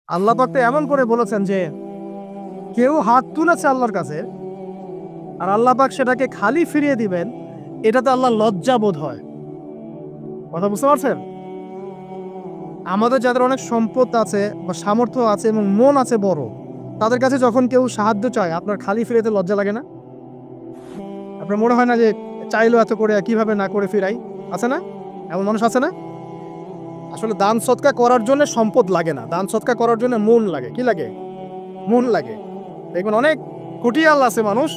আল্লাহ পাক তো এমন করে বলেছেন যে কেউ হাত তুলেছে আল্লাহর কাছে আর আল্লাহ পাক সেটাকে খালি ফিরিয়ে দিবেন, এটাতে আল্লাহ লজ্জা বোধ হয়। কথা বুঝতে পারছেন? আমাদের যাদের অনেক সম্পদ আছে বা সামর্থ্য আছে এবং মন আছে বড়, তাদের কাছে যখন কেউ সাহায্য চায় আপনার খালি ফিরাইতে লজ্জা লাগে না? আপনার মনে হয় না যে চাইলো এত করে কিভাবে না করে ফিরাই? আছে না? এমন মানুষ আছে না? আসলে দান সৎকা করার জন্য সম্পদ লাগে না, দান সৎকা করার জন্য মন লাগে। কি লাগে? মন লাগে। দেখবেন অনেক কুটিয়াল আছে মানুষ,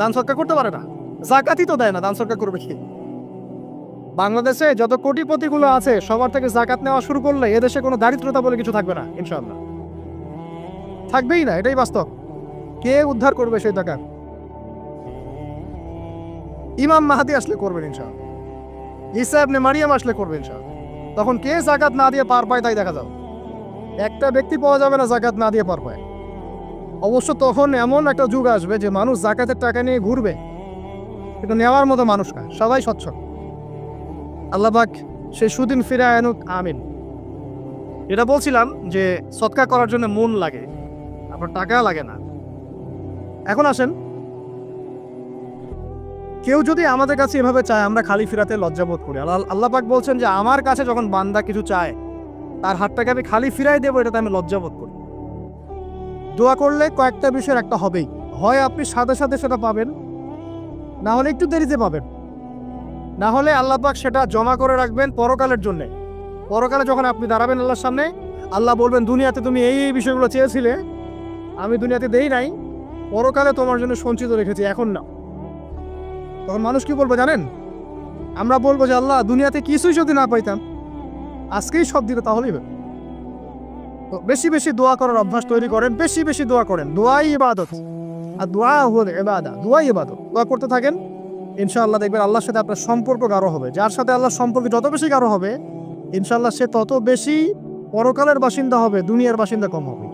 দান সৎকা করতে পারে না, জাকাতই তো দেয় না, দান সৎকা করবে কি? বাংলাদেশে যত কোটিপতিগুলো আছে সবার থেকে জাকাত নেওয়া শুরু করলে এদেশে কোনো দারিদ্রতা বলে কিছু থাকবে না, ইনশাআল্লাহ থাকবেই না, এটাই বাস্তব। কে উদ্ধার করবে সেই টাকা? ইমাম মাহাদি আসলে করবেন ইনশাআল্লাহ, ঈসা ইবনে মারিয়াম আসলে করবেন ইনশাআল্লাহ। তখন কে জাকাত না দিয়ে পার পায় তাই দেখা যাবে। একটা ব্যক্তি পাওয়া যাবে না জাকাত না দিয়ে পার পায়। অবশ্য তখন এমন একটা যুগ আসবে যে মানুষ জাকাতের টাকা নিয়ে ঘুরবে, কিন্তু নেওয়ার মতো মানুষ না, সবাই সচ্ছল। আল্লাহ পাক সেই সুদিন ফিরে আনুক, আমিন। এটা বলছিলাম যে সৎকা করার জন্য মন লাগে, আপনার টাকা লাগে না। এখন আসেন, কেউ যদি আমাদের কাছে এভাবে চায় আমরা খালি ফিরাতে লজ্জাবোধ করি। আল্লাহ পাক বলছেন যে আমার কাছে যখন বান্দা কিছু চায় তার হাতটাকে আমি খালি ফিরাই দেবো, এটাতে আমি লজ্জাবোধ করি। দোয়া করলে কয়েকটা বিষয়ের একটা হবেই, হয় আপনি সাথে সাথে সেটা পাবেন, না হলে একটু দেরিতে পাবেন, না হলে আল্লাহ পাক সেটা জমা করে রাখবেন পরকালের জন্য। পরকালে যখন আপনি দাঁড়াবেন আল্লাহর সামনে, আল্লাহ বলবেন দুনিয়াতে তুমি এই এই বিষয়গুলো চেয়েছিলে, আমি দুনিয়াতে দেই নাই, পরকালে তোমার জন্য সঞ্চিত রেখেছি, এখন না। তখন মানুষ কি বলবো জানেন? আমরা বলবো যে আল্লাহ দুনিয়াতে কিছুই যদি না পাইতাম, আজকেই সব দিতে, তাহলেই হবে। তো বেশি বেশি দোয়া করার অভ্যাস তৈরি করেন, বেশি বেশি দোয়া করেন। দোয়াই ইবাদত, আর দোয়া হল ইবাদত, দোয়াই ইবাদত। দোয়া করতে থাকেন, ইনশাআল্লাহ দেখবেন আল্লাহর সাথে আপনার সম্পর্ক গাঢ় হবে। যার সাথে আল্লাহর সম্পর্ক যত বেশি গাঢ় হবে, ইনশাআল্লাহ সে তত বেশি পরকালের বাসিন্দা হবে, দুনিয়ার বাসিন্দা কম হবে।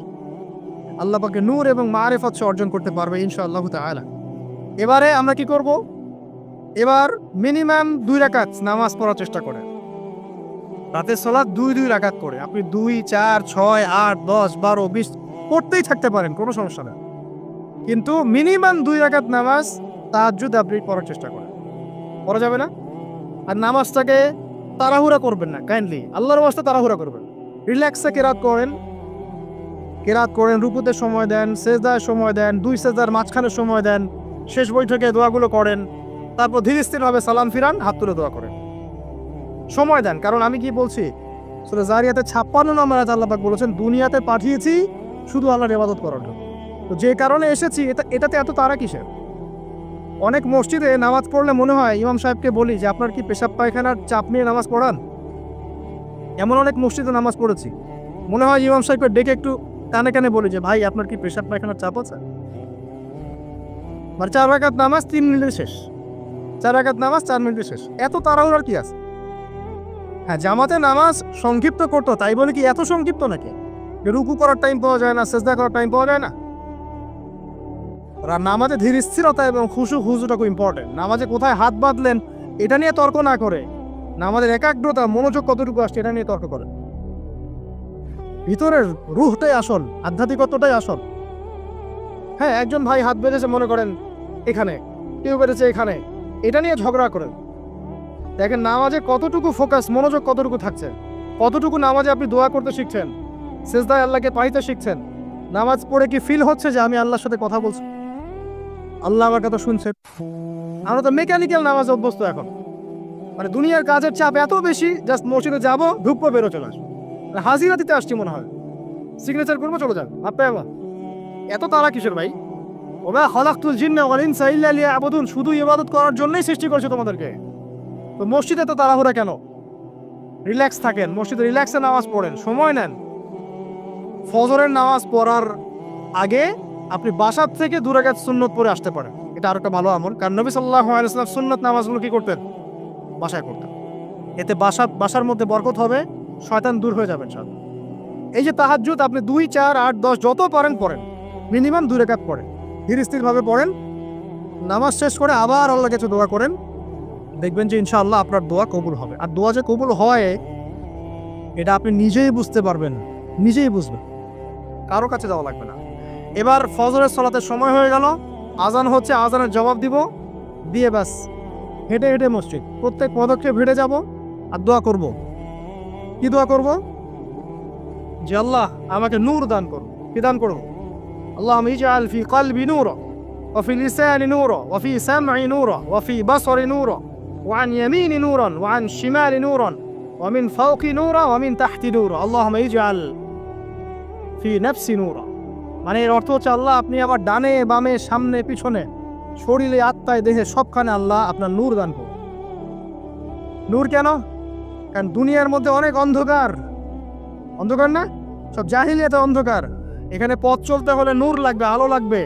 আল্লাহ পাকে নূর এবং মারিফত অর্জন করতে পারবে ইনশাআল্লাহ তাআলা। এবারে আমরা কি করব? এবার মিনিমাম 2 রাকাত নামাজ পড়ার চেষ্টা করেন। রাতের সালাত 2 রাকাত করে আপনি 2, 4, 6, 8, 10, 12, 20 পড়তেই থাকতে পারেন, কোনো সমস্যা নেই। কিন্তু মিনিমাম 2 রাকাত নামাজ তাহাজ্জুদ আপনি পড়ার চেষ্টা করেন। পড়া যাবে না? আর নামাজটাকে তাড়াহুড়া করবেন না, কাইন্ডলি আল্লাহর ওয়াস্তে তাড়াহুড়া করবেন। রিল্যাক্সে কেরাত করেন, রুকুতে সময় দেন, সেজদায় সময় দেন, 2 সেজদার মাঝখানে সময় দেন, শেষ বৈঠকে দোয়াগুলো করেন, তারপর ধীরে স্থিরভাবে সালাম ফিরান, হাত তুলে দোয়া করেন, সময় দেন। কারণ আমি কি বলছি, সূরা জারিয়াতে 56 নম্বর আয়াতে আল্লাহ পাক বলেছেন দুনিয়াতে পাঠিয়েছি শুধু আল্লাহর ইবাদত করার জন্য। তো যে কারণে এসেছি এটাতে এত তাড়া কিসের? অনেক মসজিদে নামাজ পড়লে মনে হয় ইমাম সাহেবকে বলি যে আপনার কি পেশাব পায়খানার চাপ নিয়ে নামাজ পড়ান? এমন অনেক মসজিদে নামাজ পড়েছি, মনে হয় ইমাম সাহেবকে ডেকে একটু কানে কানে বলি যে ভাই আপনার কি পেশাব পায়খানার চাপ আছে? মানে 4 রাকাত নামাজ 3 মিনিটে শেষ, 4 রাকাত নামাজ 4 মিনিটে শেষ, এত তাড়াহুড়ার কি আছে? হ্যাঁ, জামাতে নামাজ সংক্ষিপ্ত করতো, তাই বলে কি এত সংক্ষিপ্ত নাকি রুকু করার টাইম পাওয়া যায় না, সেজদা করার টাইম পাওয়া যায় না? নামাজে ধীর স্থিরতা এবং খুশুটা খুব ইম্পর্টেন্ট। নামাজে কোথায় হাত বাঁধলেন এটা নিয়ে তর্ক না করে, নামাজের একাগ্রতা মনোযোগ কতটুকু আসছে এটা নিয়ে তর্ক করেন। ভিতরের রুহটাই আসল, আধ্যাত্মিকতাটাই আসল। হ্যাঁ, একজন ভাই হাত বেঁধেছে মনে করেন এখানে, কেউ বেঁধেছে এখানে, এটা নিয়ে ঝগড়া করেন। দেখেন নামাজে কতটুকু ফোকাস, মনোযোগ কতটুকু থাকছে, কতটুকু নামাজে আপনি দোয়া করতে শিখছেন, সেজদায় আল্লাহকে পাইতে শিখছেন। নামাজ পড়ে কি ফিল হচ্ছে যে আমি আল্লাহর সাথে কথা বলছি, আল্লাহ আমার কথা শুনছে? আমরা তো মেকানিক্যাল নামাজ অভ্যস্ত এখন, মানে দুনিয়ার কাজের চাপ এত বেশি, জাস্ট মসজিদে যাবো, ঢুকবো, বেরো, চলে আসবো, হাজিরা দিতে আসছি মনে হয়, সিগনেচার করবো, চলে যান, আপনার এত তারা কিসের ভাই? ওমা খালাকতুল জিন্না ওয়াল ইনসা ইল্লা লিয়াবুদুন, শুধু ইবাদত করার জন্যই সৃষ্টি করেছে তোমাদেরকে। তো মসজিদে তো তাড়াহুড়া কেন? রিল্যাক্স থাকেন, মসজিদে রিল্যাক্সে নামাজ পড়েন, সময় নেন। ফজরের নামাজ পড়ার আগে আপনি বাসার থেকে 2 রাকাত সুন্নত পড়ে আসতে পারেন, এটা আরো একটা ভালো আমল। কারণ নবী সাল্লাল্লাহু আলাইহি ওয়াসাল্লাম সুন্নত নামাজগুলো কি করতেন? বাসায় করতেন। এতে বাসার মধ্যে বরকত হবে, শয়তান দূর হয়ে যাবেন সব। এই যে তাহাজ্জুদ আপনি 2, 4, 8, 10 যত পারেন পড়েন, মিনিমাম 2 রাকাত পড়েন, ধীর স্থিরভাবে পড়েন। নামাজ শেষ করে আবার আল্লাহর কাছে দোয়া করেন, দেখবেন যে ইনশাআল্লাহ আপনার দোয়া কবুল হবে। আর দোয়া যে কবুল হয় এটা আপনি নিজেই বুঝতে পারবেন, নিজেই বুঝবেন। কারো কাছে যাওয়া লাগবে না। এবার ফজরের সালাতের সময় হয়ে গেল, আজান হচ্ছে, আজানের জবাব দিব, দিয়ে ব্যাস হেঁটে হেঁটে মসজিদ, প্রত্যেক পদক্ষেপ হেঁটে যাব আর দোয়া করব। কি দোয়া করব? যে আল্লাহ আমাকে নূর দান করো। কি দান করো? আল্লাহুম্মা ইজআল ফি কলবি নূরা ওয়া ফি লিসানি নূরা ওয়া ফি সামঈ নূরা ওয়া ফি বাসরি নূরা ওয়া আন ইয়ামিনি নূরান ওয়া আন শিমালি নূরান ওয়া মিন ফাওকি নূরা ওয়া মিন তাহতি নূরা আল্লাহুম্মা ইজআল ফি নাফসি নূরা। মানে এর অর্থ হচ্ছে আল্লাহ আপনি আবার ডানে বামে সামনে পিছনে শরীরে আত্মায় দেহে সবখানে আল্লাহ আপনার নূর দান করুন। নূর কেন? কারণ দুনিয়ার মধ্যে অনেক অন্ধকার, অন্ধকার না, সব জাহিলিয়াতে অন্ধকার। এখানে পথ চলতে হলে নূর লাগবে, আলো লাগবে।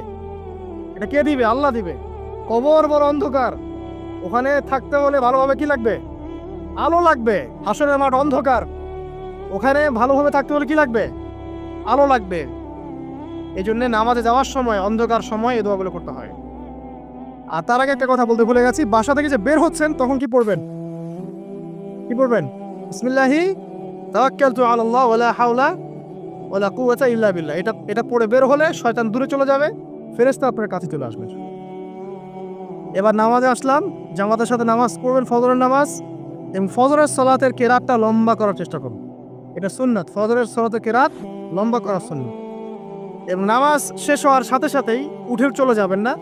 এটা কে দিবে? আল্লাহ দিবে। কবর বড় অন্ধকার, ওখানে থাকতে হলে ভালোভাবে কি লাগবে? আলো লাগবে। হাসরের মাঠ অন্ধকার, ওখানে ভালোভাবে থাকতে হলে কি লাগবে? আলো লাগবে। এই জন্য নামাজে যাওয়ার সময় অন্ধকার সময় এই দোয়াগুলো করতে হয়। আর তার আগে একটা কথা বলতে ভুলে গেছি, বাসা থেকে যে বের হচ্ছেন তখন কি পড়বেন? কি পড়বেন? বিসমিল্লাহি তাওয়াক্কালতু আলাল্লাহ ওয়ালা হাওলা ওয়ালা কুওয়াতা ইল্লা বিল্লাহ। এটা পড়ে বের হলে শয়তান দূরে চলে যাবে, ফেরেশতা আপনার কাছে চলে আসবে। এবার নামাজে আসলাম, জামাতের সাথে নামাজ পড়বেন, ফজরের নামাজ, এবং ফজরের সালাতের কেরাতটা লম্বা করার চেষ্টা করুন। এটা সুন্নাত, ফজরের সালাতের কেরাত লম্বা করা সুন্নাত। এবং নামাজ শেষ হওয়ার সাথে সাথেই উঠে চলে যাবেন না।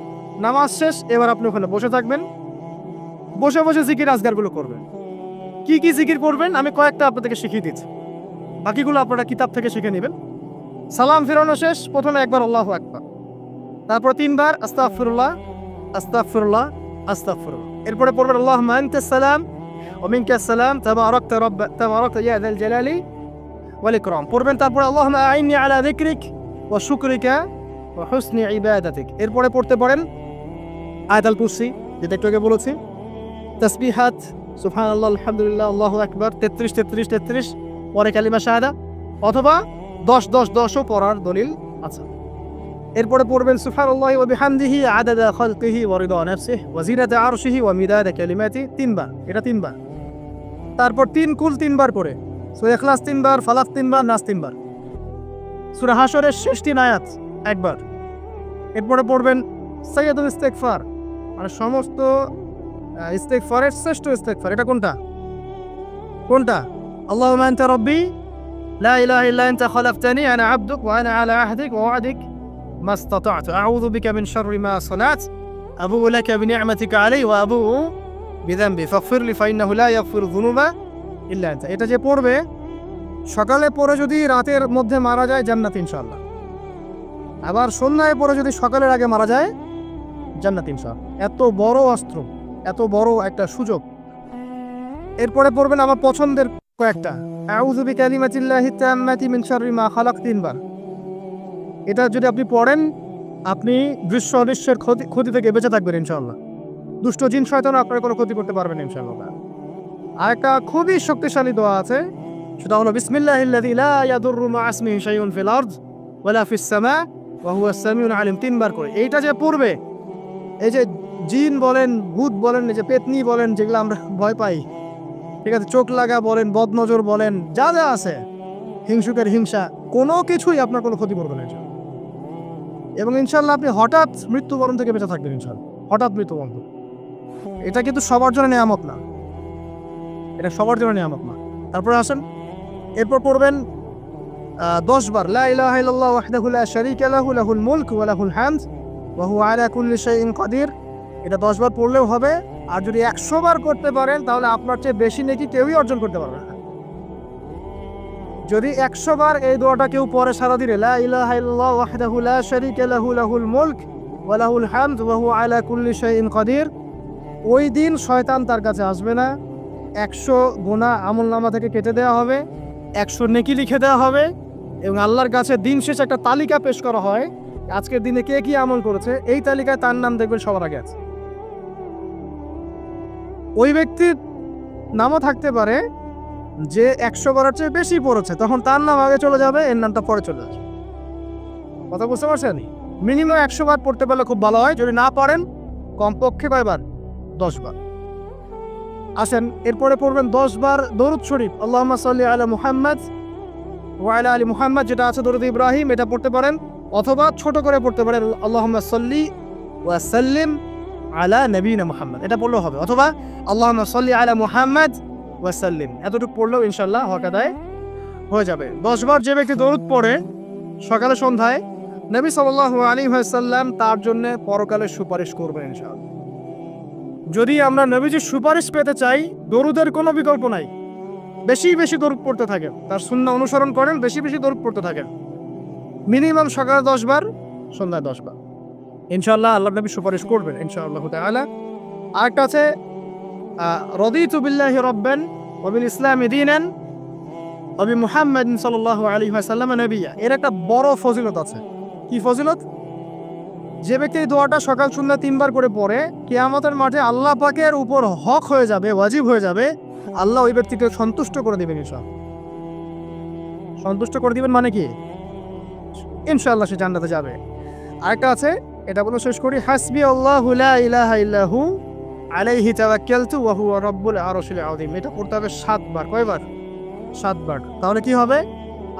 নামাজ শেষ, এবার আপনি ওখানে বসে থাকবেন, বসে বসে জিকির আজগারগুলো করবেন। কি কি জিকির করবেন আমি কয়েকটা আপনাদেরকে শিখিয়ে দিচ্ছি, বাকিগুলো আপনারা কিতাব থেকে শিখে নেবেন। সালাম ফেরানো শেষ, প্রথমে একবার আল্লাহু আকবার, তারপর 3 বার আস্তাগফিরুল্লাহ আস্তাগফিরুল্লাহ আস্তাগফিরুল্লাহ। এরপরে পড়বেন আল্লাহুম্মা আনতাস সালাম ওয়া মিনকাস সালাম তাবারাকতা ইয়া যাল জালালি ওয়াল ইকরাম পড়বেন। তারপর আল্লাহুম্মা আইন্নি আলা যিকরিক ওয়া শুকরিকা ওয়া হুসনি ইবাদাতিক। এরপরে পড়তে পারেন আয়াতুল কুরসি, যেটা একটু আগে বলেছি, তাসবিহাত সুবহানাল্লাহ আলহামদুলিল্লাহ আল্লাহু আকবার 33 33 33, পরে কালিমা শাহাদা, অথবা 10 10 10ও পড়ার দলিল আছে। এরপরে পড়বেন সুবহানাল্লাহি ওয়া বিহামদিহি আদাদা খালকিহি ওয়া রিদা নাফসিহি ওয়া জিনাতা আরশিহি ওয়া মিদাদা কালিমাতি, 3 বার, এটা 3 বার। তারপর 3 কুল 3 বার পড়ে, সূরা ইখলাস 3 বার, ফালাক 3 বার, নাস 3 বার, সূরা হাশরের শেষ 3 আয়াত একবার। এরপরে পড়বেন সাইয়্যিদুল ইস্তিগফার, মানে সমস্ত ইস্তিগফারের শ্রেষ্ঠ ইস্তিগফার। এটা কোনটা? কোনটা? আল্লাহুম্মা আনতা রাব্বি লা ইলাহা ইল্লা আনতা খালাকতানি আনা আবদুক ওয়া আনা আলা আহদিক ওয়া ওয়া'দিক মাস্তাতা'তু আউযু বিকা মিন শাররি মা সানাত আবুউ লাকা বিনি'মাতিকা আলাইয়া ওয়া আবুউ বিযানবি ফাগফিরলি ফাইন্নাহু লা ইয়াগফিরু যুনুবা ইল্লা আনতা। এটা যে পড়বে সকালে পড়ে যদি রাতের মধ্যে মারা যায় জান্নাত ইনশাআল্লাহ। আবার সন্ধ্যায় পড়ে যদি সকালের আগে মারা যায় জান্নাত ইনশাআল্লাহ। এত বড় অস্ত্র, এত বড় একটা সুযোগ। এরপরে পড়বেন আমার পছন্দের কয়েকটা, আউযু বিকালিমাতিল্লাহি তাম্মাতি মিন শাররি মা খালাক 3 বার। এটা যদি আপনি পড়েন আপনি দৃশ্য অদৃশ্যের ক্ষতি থেকে বেঁচে থাকবেন ইনশাআল্লাহ। দুষ্ট জিন শয়তান আপনার কোনো ক্ষতি করতে পারবেন ইনশাআল্লাহ। আর একটা খুবই শক্তিশালী দোয়া আছে, সেটা হলো বিসমিল্লাহিল্লাযী লা ইয়াদুররু মা ইসমিহি শাইউন ফিল আরদ ওয়ালা ফিস সামা ওয়া হুয়াস সামিউল আলিম, 3 বার করে। এইটা যে পড়বে, এই যে জিন বলেন, ভূত বলেন, এই যে পেতনি বলেন, যেগুলো আমরা ভয় পাই, ঠিক আছে, চোখ লাগা বলেন, বদনজর বলেন, যা যা আছে, হিংসুকের হিংসা, কোনো কিছুই আপনার কোনো ক্ষতি করবে না এবং ইনশাআল্লাহ আপনি হঠাৎ মৃত্যুবরণ থেকে বেঁচে থাকবেন ইনশাআল্লাহ। হঠাৎ মৃত্যুবরণ, এটা কিন্তু সবার জন্য নিয়ামত না, এটা সবার জন্য নিয়ামত না। তারপরে আসেন, এরপর পড়বেন 10 বার লা ইলাহা ইল্লাল্লাহু ওয়াহদাহু লা শারীকা লাহু লাহুল মুলকু ওয়া লাহুল হামদ ওয়া হুয়া আলা কুল্লি শাইইন কাদির। এটা 10 বার পড়লেও হবে। আর যদি 100 বার করতে পারেন তাহলে আপনার চেয়ে বেশি নেকি কেউই অর্জন করতে পারবে না। যদি 100 বার এই দোয়াটা কেউ পড়ে সারাদিনে, লা ইলাহা ইল্লাল্লাহু ওয়াহদাহু লা শারীকা লাহু লাহুল মুলক ওয়া লাহুল হামদ ওয়া হুয়া আলা কুল্লি শাইইন কাদির, ওই দিন শয়তান তার কাছে আসবে না। 100 গুনাহ আমলনামা থেকে কেটে দেওয়া হবে, 100 নেকি লিখে দেওয়া হবে এবং আল্লাহর কাছে দিন শেষে একটা তালিকা পেশ করা হয়, আজকের দিনে কে কি আমল করেছে, এই তালিকায় তার নাম দেখবেন সবার আগে আছে। ওই ব্যক্তির নামও থাকতে পারে যে 100 বারের চেয়ে বেশি পড়েছে, তখন তার নাম আগে চলে যাবে, এর নামটা পরে চলে আসবে। কথা বুঝতে পারছেন? মিনিমাম 100 বার পড়তে পারলে খুব ভালো হয়, যদি না পারেন কমপক্ষে কয়বার? 10 বার। আসেন, এরপরে পড়বেন 10 বার দরুদ শরীফ, আল্লাহুম্মা সাল্লি আলা মুহাম্মাদ ওয়া আলা আলি মুহাম্মাদ যেটা আছে দরুদ ইব্রাহিম এটা পড়তে পারেন, অথবা ছোট করে পড়তে পারেন আল্লাহুম্মা সাল্লি ওয়া সাল্লিম আলা নবিয়িনা মুহাম্মদ, এটা পড়লেও হবে, অথবা আল্লাহুম্মা সাল্লি আলা মুহাম্মাদ ওয়া সাল্লিম, এতটুকু পড়লেও ইনশাআল্লাহ হক আদায় হয়ে যাবে। 10 বার যে ব্যক্তি দরুদ পড়ে সকালে সন্ধ্যায়, নবী সাল্লাল্লাহু আলাইহি ওয়াসাল্লাম তার জন্য পরকালে সুপারিশ করবেন ইনশাআল্লাহ। যদি আমরা নবীজির সুপারিশ পেতে চাই, দরুদের কোনো বিকল্প নাই, বেশি বেশি দরুদ পড়তে থাকেন, তার সুন্নাহ অনুসরণ করেন, বেশি বেশি দরুদ পড়তে থাকেন, মিনিমাম সকালে 10 বার, সন্ধ্যায় 10 বার, ইনশাআল্লাহ আল্লাহ নবী সুপারিশ করবেন ইনশাআল্লাহ তাআলা। আরেকটা আছে রাদিতু বিল্লাহি রাব্বান ওয়া বিল ইসলামি দীনান ওয়া বি মুহাম্মাদিন সাল্লাল্লাহু আলাইহি ওয়াসাল্লাম নবিয়্যা, এর একটা বড় ফজিলত আছে। কি ফজিলত? যে ব্যক্তি এই দোয়াটা সকাল সন্ধ্যা 3 বার করে পড়ে, কিয়ামতের মাঠে আল্লাহ পাকের উপর হক হয়ে যাবে, ওয়াজিব হয়ে যাবে, আল্লাহ ওই ব্যক্তিকে সন্তুষ্ট করে দিবেন ইনশাআল্লাহ। সন্তুষ্ট করে দিবেন মানে কি? ইনশাআল্লাহ সে জান্নাতে যাবে। আরেকটা আছে, এটা বলে শেষ করি, হাসবি আল্লাহু লা ইলাহা ইল্লাহু আলাইহি তাওয়াক্কালতু ওয়া হুয়া রাব্বুল আরশিল আযীম, এটা পড়তে হবে 7 বার। কয়বার? 7 বার। তাহলে কি হবে?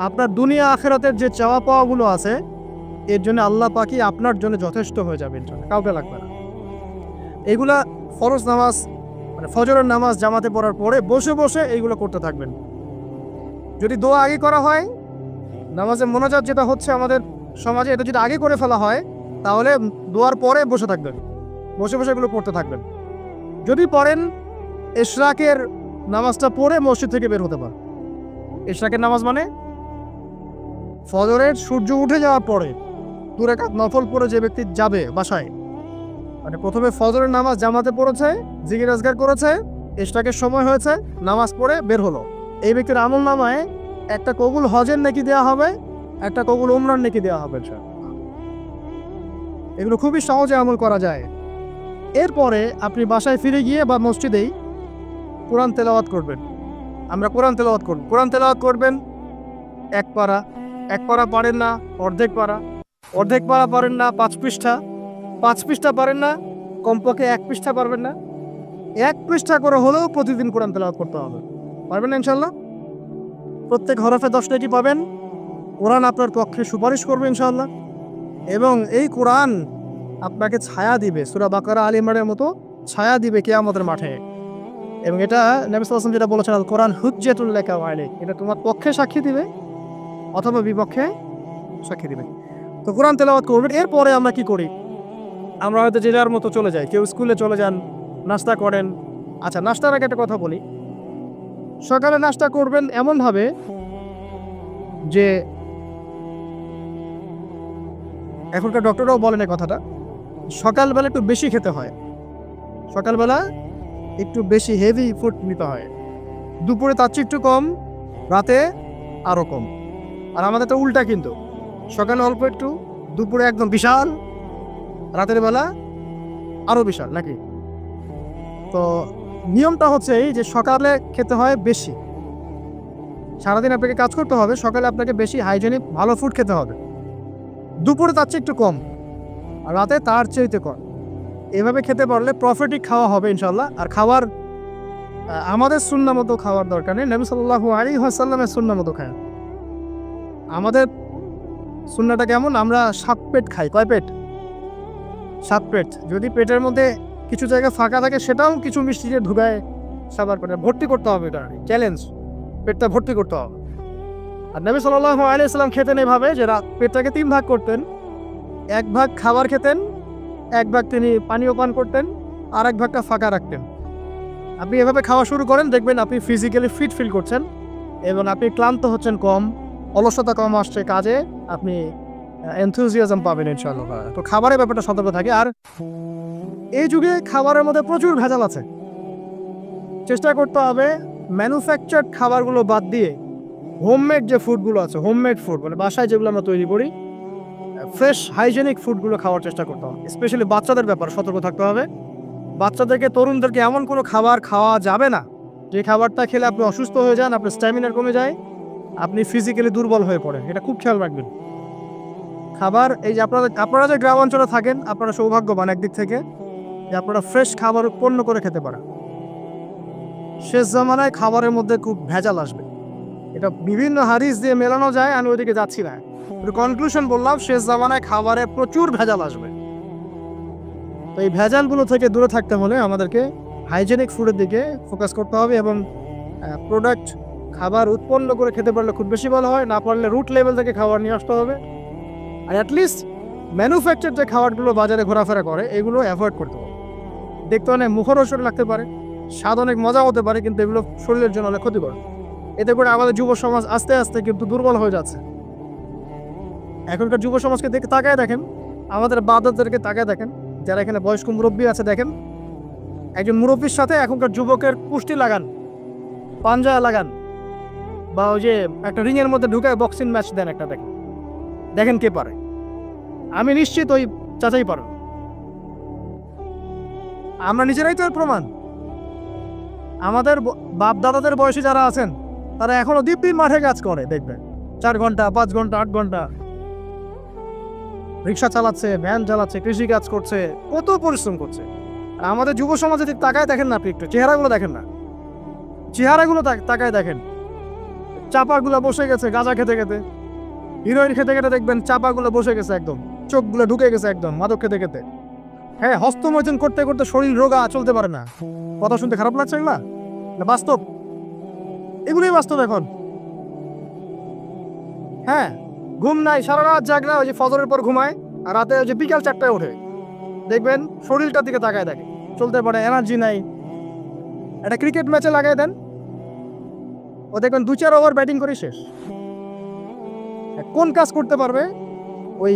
আপনার দুনিয়া আখিরাতের যে চাওয়া পাওয়াগুলো আছে, এর জন্য আল্লাহ পাকই আপনার জন্য যথেষ্ট হয়ে যাবে ইনশাআল্লাহ, কাউকে লাগবে না। এগুলা ফরজ নামাজ মানে ফজরের নামাজ জামাতে পড়ার পরে বসে বসে এইগুলো করতে থাকবেন। যদি দোয়া আগে করা হয়, নামাজে মোনাজাত যেটা হচ্ছে আমাদের সমাজে, এটা যদি আগে করে ফেলা হয়, তাহলে দোয়ার পরে বসে থাকবেন, বসে বসে এগুলো পড়তে থাকবেন। যদি পড়েন, ইশরাকের নামাজটা পড়ে মসজিদ থেকে বের হতে পারে। ইশরাকের নামাজ মানে ফজরের সূর্য উঠে যাওয়ার পরে 2 রাকাত নফল পড়ে যে ব্যক্তি যাবে বাসায়, মানে প্রথমে ফজরের নামাজ জামাতে পড়েছে, জিকির আজকার করেছে, ইশরাকের সময় হয়েছে, নামাজ পড়ে বের হলো, এই ব্যক্তির আমল নামায় একটা কবুল হজের নেকি দেওয়া হবে, একটা কবুল উমরার নেকি দেওয়া হবে। এগুলো খুবই সহজে আমল করা যায়। এরপরে আপনি বাসায় ফিরে গিয়ে বা মসজিদেই কোরআন তেলাওয়াত করবেন। আমরা কোরআন তেলাওয়াত করব, কোরআন তেলাওয়াত করবেন 1 পারা, 1 পারা পারেন না অর্ধেক পারা, অর্ধেক পারা পারেন না 5 পৃষ্ঠা, 5 পৃষ্ঠা পারেন না কমপক্ষে 1 পৃষ্ঠা পারবেন না, 1 পৃষ্ঠা করে হলেও প্রতিদিন কোরআন তেলাওয়াত করতে হবে। পারবেন না ইনশাআল্লাহ? প্রত্যেক হরফে 10 নেকি পাবেন। কোরআন আপনার পক্ষে সুপারিশ করবে ইনশাআল্লাহ, এবং এই কোরআন আপনাকে ছায়া দিবে, সূরা বাকারা আলে ইমরানের মতো ছায়া দিবে কিয়ামতের মাঠে। এবং এটা নবী সাল্লাল্লাহু আলাইহি ওয়াসাল্লাম যেটা বলেছেন, আল কোরআন হুজ্জাতুল লাকা ওয়া আলাইক, এটা তোমার পক্ষে সাক্ষী দিবে অথবা বিপক্ষে সাক্ষী দিবে। তো কোরআন তেলাওয়াত করবেন। এরপরে আমরা কি করি? আমরা হয়তো যে যার মতো চলে যাই, কেউ স্কুলে চলে যান, নাস্তা করেন। আচ্ছা, নাস্তার আগে একটা কথা বলি, সকালে নাস্তা করবেন এমনভাবে যে, এখনকার ডক্টররাও বলেন এই কথাটা, সকালবেলা একটু বেশি খেতে হয়, সকালবেলা একটু বেশি হেভি ফুড নিতে হয়, দুপুরে তার চেয়ে একটু কম, রাতে আরও কম। আর আমাদের তো উল্টা, কিন্তু সকালে অল্প একটু, দুপুরে একদম বিশাল, রাতের বেলা আরও বিশাল, নাকি? তো নিয়মটা হচ্ছে এই যে সকালে খেতে হয় বেশি, সারাদিন আপনাকে কাজ করতে হবে, সকালে আপনাকে বেশি হাইজেনিক ভালো ফুড খেতে হবে, দুপুরে তার চেয়ে একটু কম, আর রাতে তার চেয়ে কম। এভাবে খেতে পারলে প্রফিটিক খাওয়া হবে ইনশাল্লাহ। আর খাবার আমাদের সুন্নাহ মতো খাওয়ার দরকার নেই, নবী সাল্লাল্লাহু আলাইহি ওয়াসাল্লামের সুন্নাহ মতো খায়। আমাদের সুন্নাহটা কেমন? আমরা 7 পেট খাই। কয় পেট? 7 পেট। যদি পেটের মধ্যে কিছু জায়গা ফাঁকা থাকে, সেটাও কিছু মিষ্টি দিয়ে ঢুকায় সাবার করে ভর্তি করতে হবে। এটা চ্যালেঞ্জ, পেটটা ভর্তি করতে হবে। আর নবী সাল্লাল্লাহু আলাইহি ওয়াসাল্লাম খেতেন এভাবে যে পেটটাকে 3 ভাগ করতেন, 1 ভাগ খাবার খেতেন, 1 ভাগ তিনি পানীয় পান করতেন, আর 1 ভাগটা ফাঁকা রাখতেন। আপনি এভাবে খাওয়া শুরু করেন, দেখবেন আপনি ফিজিক্যালি ফিট ফিল করছেন এবং আপনি ক্লান্ত হচ্ছেন কম, অলসতা কম আসছে কাজে, আপনি এনথুজিয়াজম পাবেন ইনশাআল্লাহ। তো খাবারের ব্যাপারটা সতর্ক থাকে। আর এই যুগে খাবারের মধ্যে প্রচুর ভেজাল আছে, চেষ্টা করতে হবে ম্যানুফ্যাকচার্ড খাবারগুলো বাদ দিয়ে হোমমেড যে ফুডগুলো আছে, হোমমেড ফুড মানে বাসায় যেগুলো আমরা তৈরি করি, ফ্রেশ হাইজেনিক ফুডগুলো খাওয়ার চেষ্টা করতে হবে। স্পেশালি বাচ্চাদের ব্যাপারে সতর্ক থাকতে হবে। বাচ্চাদেরকে, তরুণদেরকে এমন কোনো খাবার খাওয়া যাবে না যে খাবারটা খেলে আপনি অসুস্থ হয়ে যান, আপনার স্ট্যামিনার কমে যায়, আপনি ফিজিক্যালি দুর্বল হয়ে পড়েন। এটা খুব খেয়াল রাখবেন। খাবার, এই যে আপনারা যে গ্রাম অঞ্চলে থাকেন, আপনারা সৌভাগ্যবান একদিক থেকে যে আপনারা ফ্রেশ খাবার উৎপন্ন করে খেতে পারেন। শেষ জামানায় খাবারের মধ্যে খুব ভেজাল আসবে, এটা বিভিন্ন হাদিস দিয়ে মেলানো যায়, আমি ওইদিকে যাচ্ছি না। কনক্লুশন বললাম, শেষ জামানায় খাবারে প্রচুর ভেজাল আসবে। তো এই ভেজালগুলো থেকে দূরে থাকতে হলে আমাদেরকে হাইজেনিক ফুডের দিকে ফোকাস করতে হবে এবং প্রোডাক্ট খাবার উৎপন্ন করে খেতে পারলে খুব বেশি ভালো হয়, না পারলে রুট লেভেল থেকে খাবার নিয়ে আসতে হবে। আর অ্যাটলিস্ট ম্যানুফ্যাকচার যে খাবারগুলো বাজারে ঘোরাফেরা করে এগুলো অ্যাভয়েড করতে হবে। দেখতে অনেক মুখরোচক লাগতে পারে, স্বাদ অনেক মজা হতে পারে, কিন্তু এগুলো শরীরের জন্য অনেক ক্ষতিকর। এতে করে আমাদের যুব সমাজ আস্তে আস্তে কিন্তু দুর্বল হয়ে যাচ্ছে। এখনকার যুব সমাজকে তাকায় দেখেন, আমাদের বাদদেরকে তাকায় দেখেন, যারা এখানে বয়স্ক মুরব্বী আছে দেখেন, একজন মুরব্বীর সাথে এখনকার যুবকের কুস্তি লাগান, পাঞ্জা লাগান, বা ওই যে একটা রিংয়ের মধ্যে ঢুকায় বক্সিং ম্যাচ দেন, একটা দেখেন, দেখেন কে পারে। আমি নিশ্চিত ওই চাচাই পারো। আমরা নিজেরাই তো এর প্রমাণ। আমাদের বাপ দাদাদের বয়সী যারা আছেন তারা এখনো দিব্যি মাঠে কাজ করে, দেখবেন 4 ঘন্টা 5 ঘন্টা 8 ঘন্টা রিক্সা চালাচ্ছে, ভ্যান চালাচ্ছে, কৃষি কাজ করছে, কত পরিশ্রম করছে। আর আমাদের যুব সমাজে তাকায় দেখেন না, আপনি একটু চেহারাগুলো দেখেন না, চেহারাগুলো তাকায় দেখেন, চাপাগুলো বসে গেছে গাঁজা খেতে খেতে, হিরোইন খেতে খেতে দেখবেন চাপাগুলো বসে গেছে একদম, চোখগুলো ঢুকে গেছে একদম মাদক খেতে খেতে। হ্যাঁ, হস্তমৈথুন করতে করতে শরীর রোগা, চলতে পারে না। কথা শুনতে খারাপ লাগছে এগুলা? না, বাস্তব, এগুলোই বাস্তব এখন। হ্যাঁ, ঘুম নাই, সারা রাত জাগরা, ওই যে ফজরের পর ঘুমায়, আর রাতে ওই যে বিকাল 4টায় ওঠে, দেখবেন শরীরটার দিকে তাকায় দেখে, চলতে পারে, এনার্জি নাই। একটা ক্রিকেট ম্যাচে লাগাই দেন, ও দেখবেন 2-4 ওভার ব্যাটিং করে শেষ। কোন কাজ করতে পারবে? ওই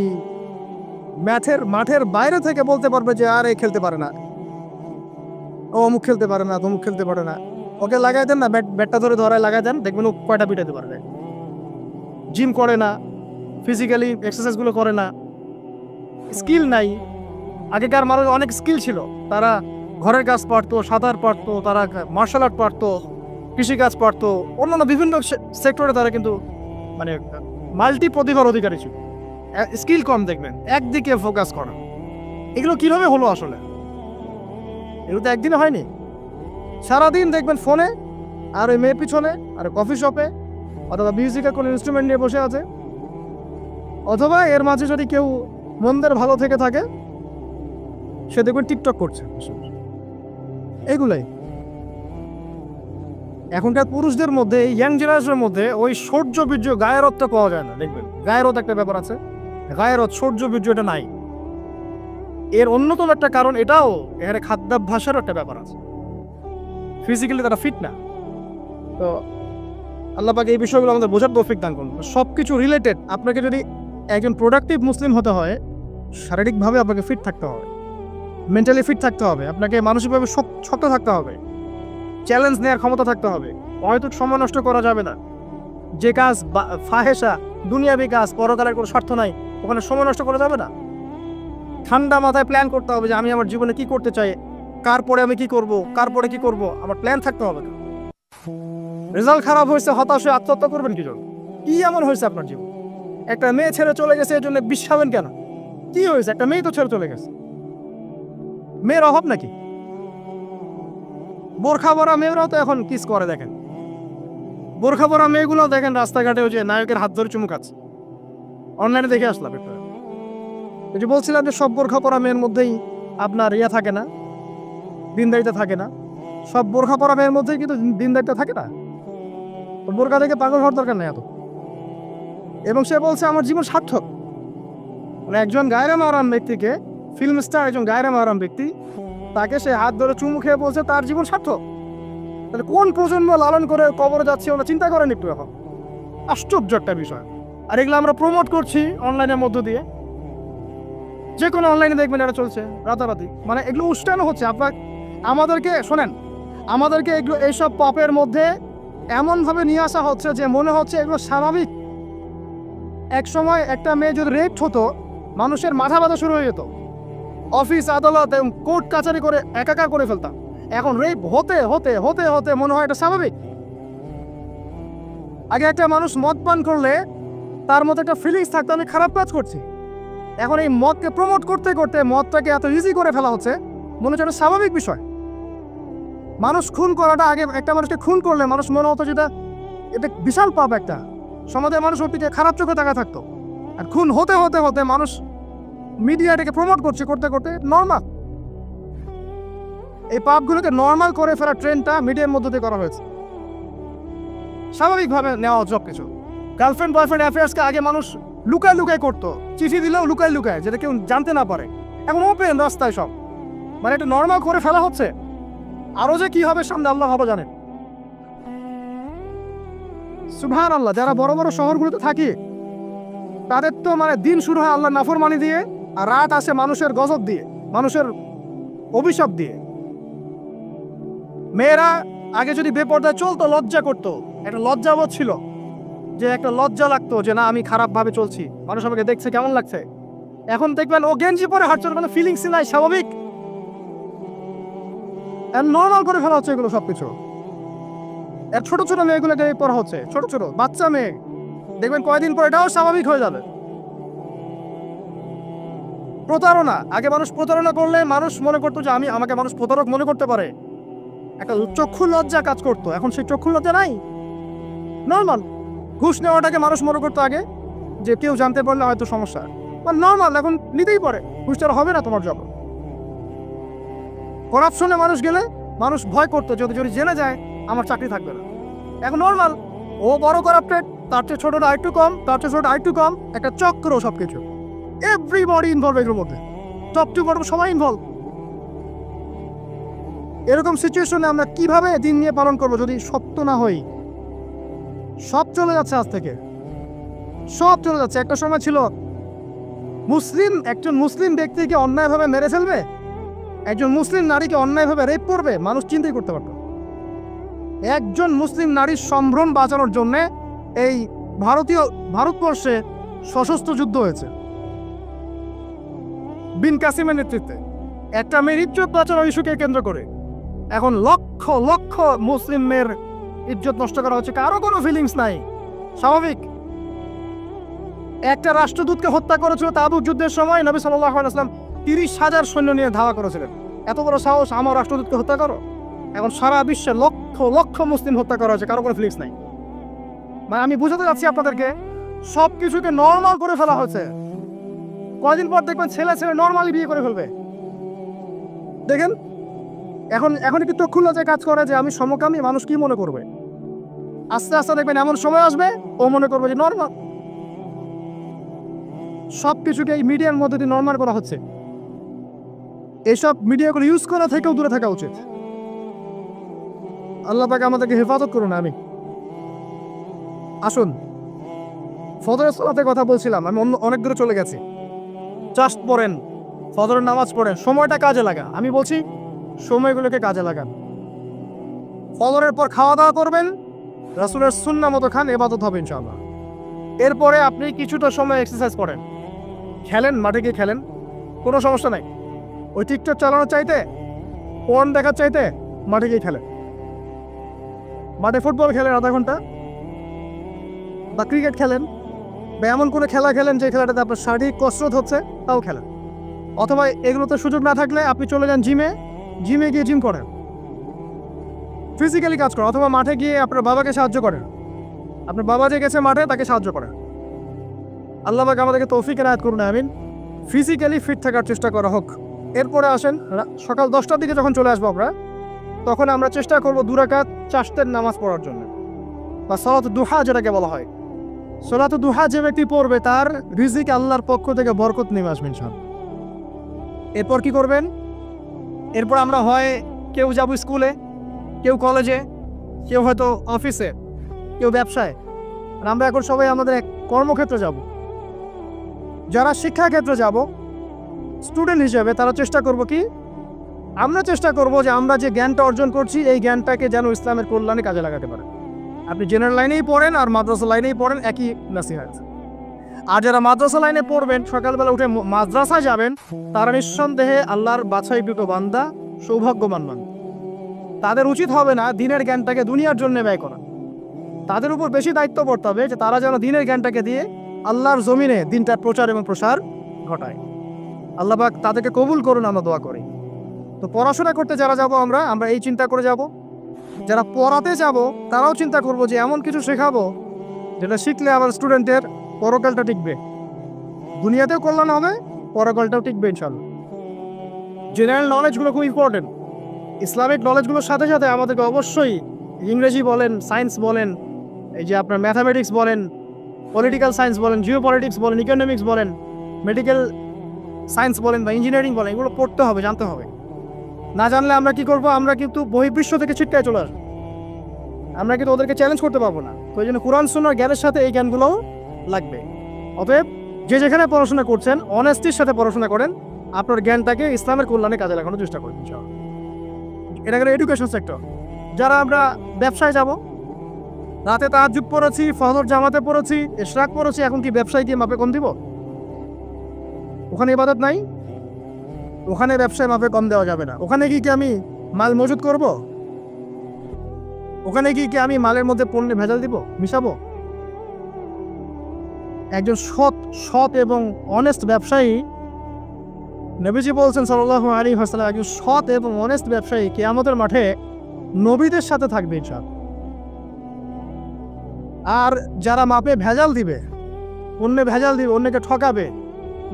মাঠের বাইরে থেকে বলতে পারবে যে আর এই খেলতে পারে না, ও অমুক খেলতে পারে না, তমুক খেলতে পারে না। ওকে লাগাই দেন না, ব্যাটটা ধরে ধরায় লাগাই দেন, দেখবেন ও কয়টা পিটাতে পারবে। জিম করে না, ফিজিক্যালি এক্সারসাইজগুলো করে না, স্কিল নাই। আগেকার মানুষ অনেক স্কিল ছিল, তারা ঘরের কাজ পারতো, সাঁতার পারতো, তারা মার্শাল আর্ট পারতো, কৃষিকাজ পারতো, অন্যান্য বিভিন্ন সেক্টরে তারা কিন্তু মানে মাল্টি প্রতিভার অধিকারী ছিল। স্কিল কম, দেখবেন একদিকে ফোকাস করা। এগুলো কিভাবে হলো আসলে? এগুলো তো একদিনে হয়নি। সারাদিন দেখবেন ফোনে, আর ওই মেয়ের পিছনে, আর কফি শপে, অথবা মিউজিকের কোনো ইনস্ট্রুমেন্ট নিয়ে বসে আছে, অথবা এর মাঝে যদি কেউ মন্দের ভালো থেকে থাকে সে দেখবেন টিকটক করছে। এগুলাই এখনকার পুরুষদের মধ্যে, ইয়াং জেনারেশনের মধ্যে ওই সৌর্য বীর্য গায়েরত্ব পাওয়া যায় না। দেখবেন গায়েরত একটা ব্যাপার আছে, গায়েরত সৌর্য বীর্য এটা নাই। এর অন্যতম একটা কারণ এটাও, এখানে খাদ্যাভ্যাসের একটা ব্যাপার আছে। ফিজিক্যালি তারা ফিট না। তো আল্লাহ পাক এই বিষয়গুলো আমাদের বোঝার তৌফিক দান করুন। সব কিছু রিলেটেড। আপনাকে যদি একজন প্রোডাক্টিভ মুসলিম হতে হয়, শারীরিকভাবে আপনাকে ফিট থাকতে হবে, মেন্টালি ফিট থাকতে হবে, আপনাকে মানসিকভাবে শক্ত থাকতে হবে, চ্যালেঞ্জ নেওয়ার ক্ষমতা থাকতে হবে, হয়তো সময় নষ্ট করা যাবে না। যে কাজ ফাহেসা, দুনিয়াবি কাজ, পরকালের কোনো স্বার্থ নাই, ওখানে সময় নষ্ট করা যাবে না। ঠান্ডা মাথায় প্ল্যান করতে হবে যে আমি আমার জীবনে কি করতে চাই, কার পরে আমি কি করব, কার পরে কি করব, আমার প্ল্যান থাকতে হবে। রেজাল্ট খারাপ হয়েছে, হতাশ হয়ে আত্মহত্যা করবেন কি জন্য? কি এমন হয়েছে আপনার জীবন? একটা মেয়ে ছেড়ে চলে গেছে, এর জন্য বিশ্বাবেন কেন? কি হয়েছে? একটা মেয়ে তো ছেড়ে চলে গেছে, মেয়ের অভাব নাকি? বোরখা পরা মেয়েরাও তো এখন কিস করে, দেখেন বোরখা পরা মেয়েগুলো দেখেন রাস্তাঘাটে ওই যে নায়কের হাত ধরে চুমু খাচ্ছে। অনলাইনে দেখে আসলাম একটা, ওই যে বলছিলাম যে সব বোরখা পরা মেয়ের মধ্যেই আপনার ইয়া থাকে না, দিনদারিতা থাকে না। সব বোরখা পরা মেয়ের মধ্যেই কিন্তু দিনদারিতা থাকে না। তো বোরখা থেকে পাগল হওয়ার দরকার নেই এত। এবং সে বলছে আমার জীবন সার্থক। মানে একজন গায়রে মাওরাম ব্যক্তিকে, ফিল্ম স্টার একজন গায়রে মাওরাম ব্যক্তি, তাকে সে হাত ধরে চুমু খেয়ে বলছে তার জীবন সার্থক। তাহলে কোন প্রজন্ম লালন করে কবরে যাচ্ছে ওরা চিন্তা করেন একটু এখন? আশ্চর্য একটা বিষয়। আর এগুলো আমরা প্রমোট করছি অনলাইনের মধ্য দিয়ে, যে কোনো অনলাইনে দেখবেন এটা চলছে রাতারাতি। মানে এগুলো উস্কানো হচ্ছে। আমাদেরকে শোনেন, আমাদেরকে এগুলো এইসব পাপের মধ্যে এমনভাবে নিয়ে আসা হচ্ছে যে মনে হচ্ছে এগুলো স্বাভাবিক। এক সময় একটা মেয়ে যদি রেপ হতো, মানুষের মাথা ব্যথা শুরু হয়ে যেত, অফিস আদালত কোর্ট কাচারি করে একাকার করে ফেলতাম। এখন রেপ হতে হতে হতে হতে মনে হয় এটা স্বাভাবিক। আগে একটা মানুষ মদ পান করলে তার মধ্যে একটা ফিলিংস থাকতো আমি খারাপ কাজ করছি। এখন এই মদকে প্রমোট করতে করতে মদটাকে এত ইজি করে ফেলা হচ্ছে, মনে হচ্ছে একটা স্বাভাবিক বিষয়। মানুষ খুন করাটা, আগে একটা মানুষকে খুন করলে মানুষ মনে হতো যেটা এটা বিশাল পাপ একটা। সমাজের মানুষ ওর দিকে খারাপ চোখে তাকা থাকতো, আর খুন হতে হতে হতে মানুষ মিডিয়া এটাকে প্রমোট করছে, করতে করতে নর্মাল। এই পাপগুলোকে নর্মাল করে ফেলার ট্রেন্ডটা মিডিয়ার মধ্যে দিয়ে করা হয়েছে, স্বাভাবিকভাবে নেওয়া সব কিছু। গার্লফ্রেন্ড বয়ফ্রেন্ড অ্যাফেয়ার্সকে আগে মানুষ লুকায় লুকায় করতো, চিঠি দিলেও লুকায় লুকায়, যেটা কেউ জানতে না পারে। এখন ওপেন রাস্তায় সব, মানে এটা নর্মাল করে ফেলা হচ্ছে। আরো যে কি হবে সামনে আল্লাহ ভালো জানেন। সুবহানাল্লাহ। যারা বড় বড় শহরগুলোতে থাকে তাদের তো মানে দিন শুরু হয় আল্লাহ নাফরমানি দিয়ে, আর রাত আসে মানুষের গজব দিয়ে, মানুষের অভিশাপ দিয়ে। মেয়েরা আগে যদি বেপর্দায় চলতো লজ্জা করতো, একটা লজ্জাবোধ ছিল, যে একটা লজ্জা লাগতো যে না আমি খারাপ ভাবে চলছি, মানুষ আমাকে দেখছে কেমন লাগছে। এখন দেখবেন ও গেঞ্জি পরে হাঁটছে, কোনো ফিলিংস নাই, স্বাভাবিক, নর্মাল করে ফেলা হচ্ছে এগুলো সবকিছু। আর ছোট ছোট মেয়েগুলোকে পড়া হচ্ছে, ছোট ছোট বাচ্চা মেয়ে, দেখবেন কয়েকদিন পর এটাও স্বাভাবিক হয়ে যাবে। প্রতারণা, আগে মানুষ প্রতারণা করলে মানুষ মনে করতো যে আমাকে মানুষ প্রতারক মনে করতে পারে, একটা চক্ষু লজ্জা কাজ করতো। এখন সেই চক্ষু লজ্জা নাই, নর্মাল। ঘুষ নেওয়াটাকে মানুষ মনে করতো আগে যে কেউ জানতে পারলে হয়তো সমস্যা, নর্মাল, এখন নিতেই পারে, ঘুষটা হবে না তোমার জব। করাপশনে মানুষ গেলে মানুষ ভয় করতো যদি যদি জেনে যায় আমার চাকরি থাকবে না। এখন নর্মাল, ও বড় করাপ্টেড, তার চেয়ে ছোটটা আরেকটু কম, তার চেয়ে ছোট আরেকটু কম, একটা চক্র সবকিছু। এভরিবডি ইনভলভ এগুলোর মধ্যে, টপ টু বটম সবাই ইনভলভ। এরকম সিচুয়েশনে আমরা কিভাবে দিন নিয়ে পালন করবো যদি সত্য না হই? সব চলে যাচ্ছে, আজ থেকে সব চলে যাচ্ছে। একটা সময় ছিল একজন মুসলিম ব্যক্তিকে অন্যায়ভাবে মেরে ফেলবে, একজন মুসলিম নারীকে অন্যায়ভাবে রেপ করবে, মানুষ চিন্তাই করতে পারত। একজন মুসলিম নারীর সম্ভ্রম বাঁচানোর জন্য এই ভারতবর্ষে সশস্ত্র যুদ্ধ হয়েছে বিন কাসিমের নেতৃত্বে, একটা মেয়ের ইজ্জত বাঁচানোর ইস্যুকে কেন্দ্র করে। এখন লক্ষ লক্ষ মুসলিম মেয়ের ইজ্জত নষ্ট করা হচ্ছে, কারো কোনো ফিলিংস নাই, স্বাভাবিক। একটা রাষ্ট্রদূতকে হত্যা করেছিল তাবুক যুদ্ধের সময়, নবী সাল্লাল্লাহু আলাইহি ওয়াসাল্লাম 30,000 সৈন্য নিয়ে ধাওয়া করেছিলেন। এত বড় সাহস, আমার রাষ্ট্রদূতকে হত্যা করো? এখন সারা বিশ্বে লক্ষ লক্ষ মুসলিম হত্যা করা হয়েছে, কারো কোনো ফিলিংস নাই। মানে আমি বুঝাতে যাচ্ছি আপনাদেরকে, সব কিছুকে নর্মাল করে ফেলা হয়েছে। কয়দিন পর দেখবেন ছেলে ছেলে নর্মালি বিয়ে করে ফেলবে। দেখেন এখন একটু চক্ষু লজ্জায় কাজ করে যে আমি সমকামী, মানুষ কি মনে করবে? আস্তে আস্তে দেখবেন এমন সময় আসবে ও মনে করবে যে নর্মাল। সব কিছুকে এই মিডিয়ার মধ্যে দিয়ে নর্মাল করা হচ্ছে। এইসব মিডিয়াগুলো ইউজ করা থেকেও দূরে থাকা উচিত। আল্লাহ পাক আমাদেরকে হেফাজত করুন। আমি আসুন, ফজরের সালাতের কথা বলছিলাম, আমি অনেক দূরে চলে গেছি। জাস্ট পড়েন, ফজরের নামাজ পড়েন, সময়টা কাজে লাগা। আমি বলছি সময়গুলোকে কাজে লাগান। ফজরের পর খাওয়া দাওয়া করবেন, রাসূলের সুন্নাহ মতো খান, ইবাদত হবে ইনশাআল্লাহ। এরপরে আপনি কিছুটা সময় এক্সারসাইজ করেন, খেলেন, মাঠে গিয়ে খেলেন, কোনো সমস্যা নাই। ওই টিকটক চালানোর চাইতে, পর্ন দেখার চাইতে মাঠে গিয়ে খেলেন। মাঠে ফুটবল খেলেন আধা ঘন্টা, বা ক্রিকেট খেলেন, বা এমন কোনো খেলা খেলেন যে খেলাটাতে আপনার শারীরিক কসরত হচ্ছে, তাও খেলেন। অথবা এগুলোতে সুযোগ না থাকলে আপনি চলে যান জিমে গিয়ে জিম করেন, ফিজিক্যালি কাজ করেন। অথবা মাঠে গিয়ে আপনার বাবাকে সাহায্য করেন, আপনার বাবা যে গেছে মাঠে তাকে সাহায্য করেন। আল্লাহ পাক আমাদেরকে তৌফিক এনায়েত করুন, আমিন। ফিজিক্যালি ফিট থাকার চেষ্টা করা হোক। এরপরে আসেন, সকাল 10টার দিকে যখন চলে আসবো আমরা, তখন আমরা চেষ্টা করবো 2 রাকাত চাশতের নামাজ পড়ার জন্য, বা সালাত দুহা যেটাকে বলা হয়। সালাত দুহা যে ব্যক্তি পড়বে তার রিজিক আল্লাহর পক্ষ থেকে বরকত নেমে আসবে ইনশাআল্লাহ। এরপর কি করবেন? এরপর আমরা হয় কেউ যাব স্কুলে, কেউ কলেজে, কেউ হয়তো অফিসে, কেউ ব্যবসায়। আর আমরা এখন সবাই আমাদের এক কর্মক্ষেত্রে যাব। যারা শিক্ষাক্ষেত্রে যাব স্টুডেন্ট হিসেবে, তারা চেষ্টা করব কি, আমরা চেষ্টা করব যে আমরা যে জ্ঞানটা অর্জন করছি এই জ্ঞানটাকে যেন ইসলামের কল্যাণে কাজে লাগাতে পারে। আপনি জেনারেল লাইনেই পড়েন আর মাদ্রাসা লাইনেই পড়েন, একই নাসিহাত। আর যারা মাদ্রাসা লাইনে পড়বেন, সকালবেলা উঠে মাদ্রাসায় যাবেন, তারা নিঃসন্দেহে আল্লাহর বাছাইকৃত বান্দা, সৌভাগ্যবান বান্দা। তাদের উচিত হবে না দিনের জ্ঞানটাকে দুনিয়ার জন্য ব্যয় করা। তাদের উপর বেশি দায়িত্ব পড়তে হবে যে তারা যেন দিনের জ্ঞানটাকে দিয়ে আল্লাহর জমিনে দিনটার প্রচার এবং প্রসার ঘটায়। আল্লাহ পাক তাদেরকে কবুল করুন, আমরা দোয়া করি। তো পড়াশোনা করতে যারা যাব আমরা এই চিন্তা করে যাব যারা পড়াতে যাব তারাও চিন্তা করব যে এমন কিছু শেখাবো যেটা শিখলে আমার স্টুডেন্টের পরকালটা টিকবে, দুনিয়াতেও কল্যাণ হবে, পরকালটাও টিকবে ইনশাল্লাহ। জেনারেল নলেজগুলো খুব ইম্পর্টেন্ট। ইসলামিক নলেজগুলোর সাথে সাথে আমাদেরকে অবশ্যই ইংরেজি বলেন, সায়েন্স বলেন, এই যে আপনার ম্যাথামেটিক্স বলেন, পলিটিক্যাল সায়েন্স বলেন, জিও পলিটিক্স বলেন, ইকোনমিক্স বলেন, মেডিকেল সায়েন্স বলেন বা ইঞ্জিনিয়ারিং বলেন, এগুলো পড়তে হবে, জানতে হবে। না জানলে আমরা কি করব? আমরা কিন্তু বহির্বিশ্ব থেকে ছিটকায় চলে আসবো, আমরা কিন্তু ওদেরকে চ্যালেঞ্জ করতে পারবো না। তো এই জন্য কোরআন সুন্নাহর জ্ঞানের সাথে এই জ্ঞানগুলোও লাগবে। অতএব যে যেখানে পড়াশোনা করছেন অনেস্টির সাথে পড়াশোনা করেন, আপনার জ্ঞানটাকে ইসলামের কল্যাণে কাজে লাগানোর চেষ্টা করবেন। এটা গেল এডুকেশন সেক্টর। যারা আমরা ব্যবসায় যাব, রাতে তাহাজ্জুদ পড়েছি, ফজর জামাতে পড়েছি, ইশরাক পড়েছি, এখন কি ব্যবসায় গিয়ে মাপে কম দিব? ওখানে ইবাদত নাই, ওখানে ব্যবসায় মাপে কম দেওয়া যাবে না। ওখানে কি আমি মাল মজুত করব? ওখানে কি আমি মালের মধ্যে পণ্যে ভেজাল দিব, মিশাবো? একজন সৎ এবং অনেস্ট ব্যবসায়ী, নবীজি বলছেন সাল্লাল্লাহু আলাইহি ওয়াসাল্লাম, একজন সৎ এবং অনেস্ট ব্যবসায়ী কিয়ামতের মাঠে নবীদের সাথে থাকবে ইনশাআল্লাহ। আর যারা মাপে ভেজাল দিবে, অন্যে ভেজাল দিবে, অন্যকে ঠকাবে,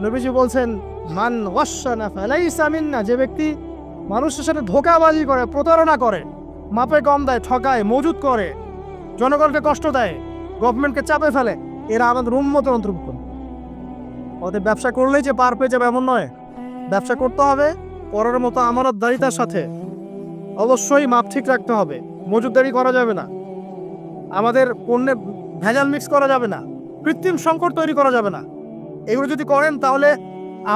নবীজি বলছেন মান ওয়াশানা ফালাইসা মিন্না, যে ব্যক্তি মানুষের সাথে ধোঁকাবাজি করে, প্রতারণা করে, মাপে কম দেয়, ঠকায়, মজুত করে, জনগণকে কষ্ট দেয়, গভর্নমেন্টকে চাপে ফেলে, এরা আমাদের উম্মতের অন্তর্ভুক্ত। ওদের ব্যবসা করলেই যে পার পেয়ে যাবে এমন নয়। ব্যবসা করতে হবে পরের মতো আমানতদারিতার সাথে, অবশ্যই মাপ ঠিক রাখতে হবে, মজুতদারি করা যাবে না, আমাদের পণ্যে ভেজাল মিক্স করা যাবে না, কৃত্রিম সংকট তৈরি করা যাবে না। এগুলো যদি করেন তাহলে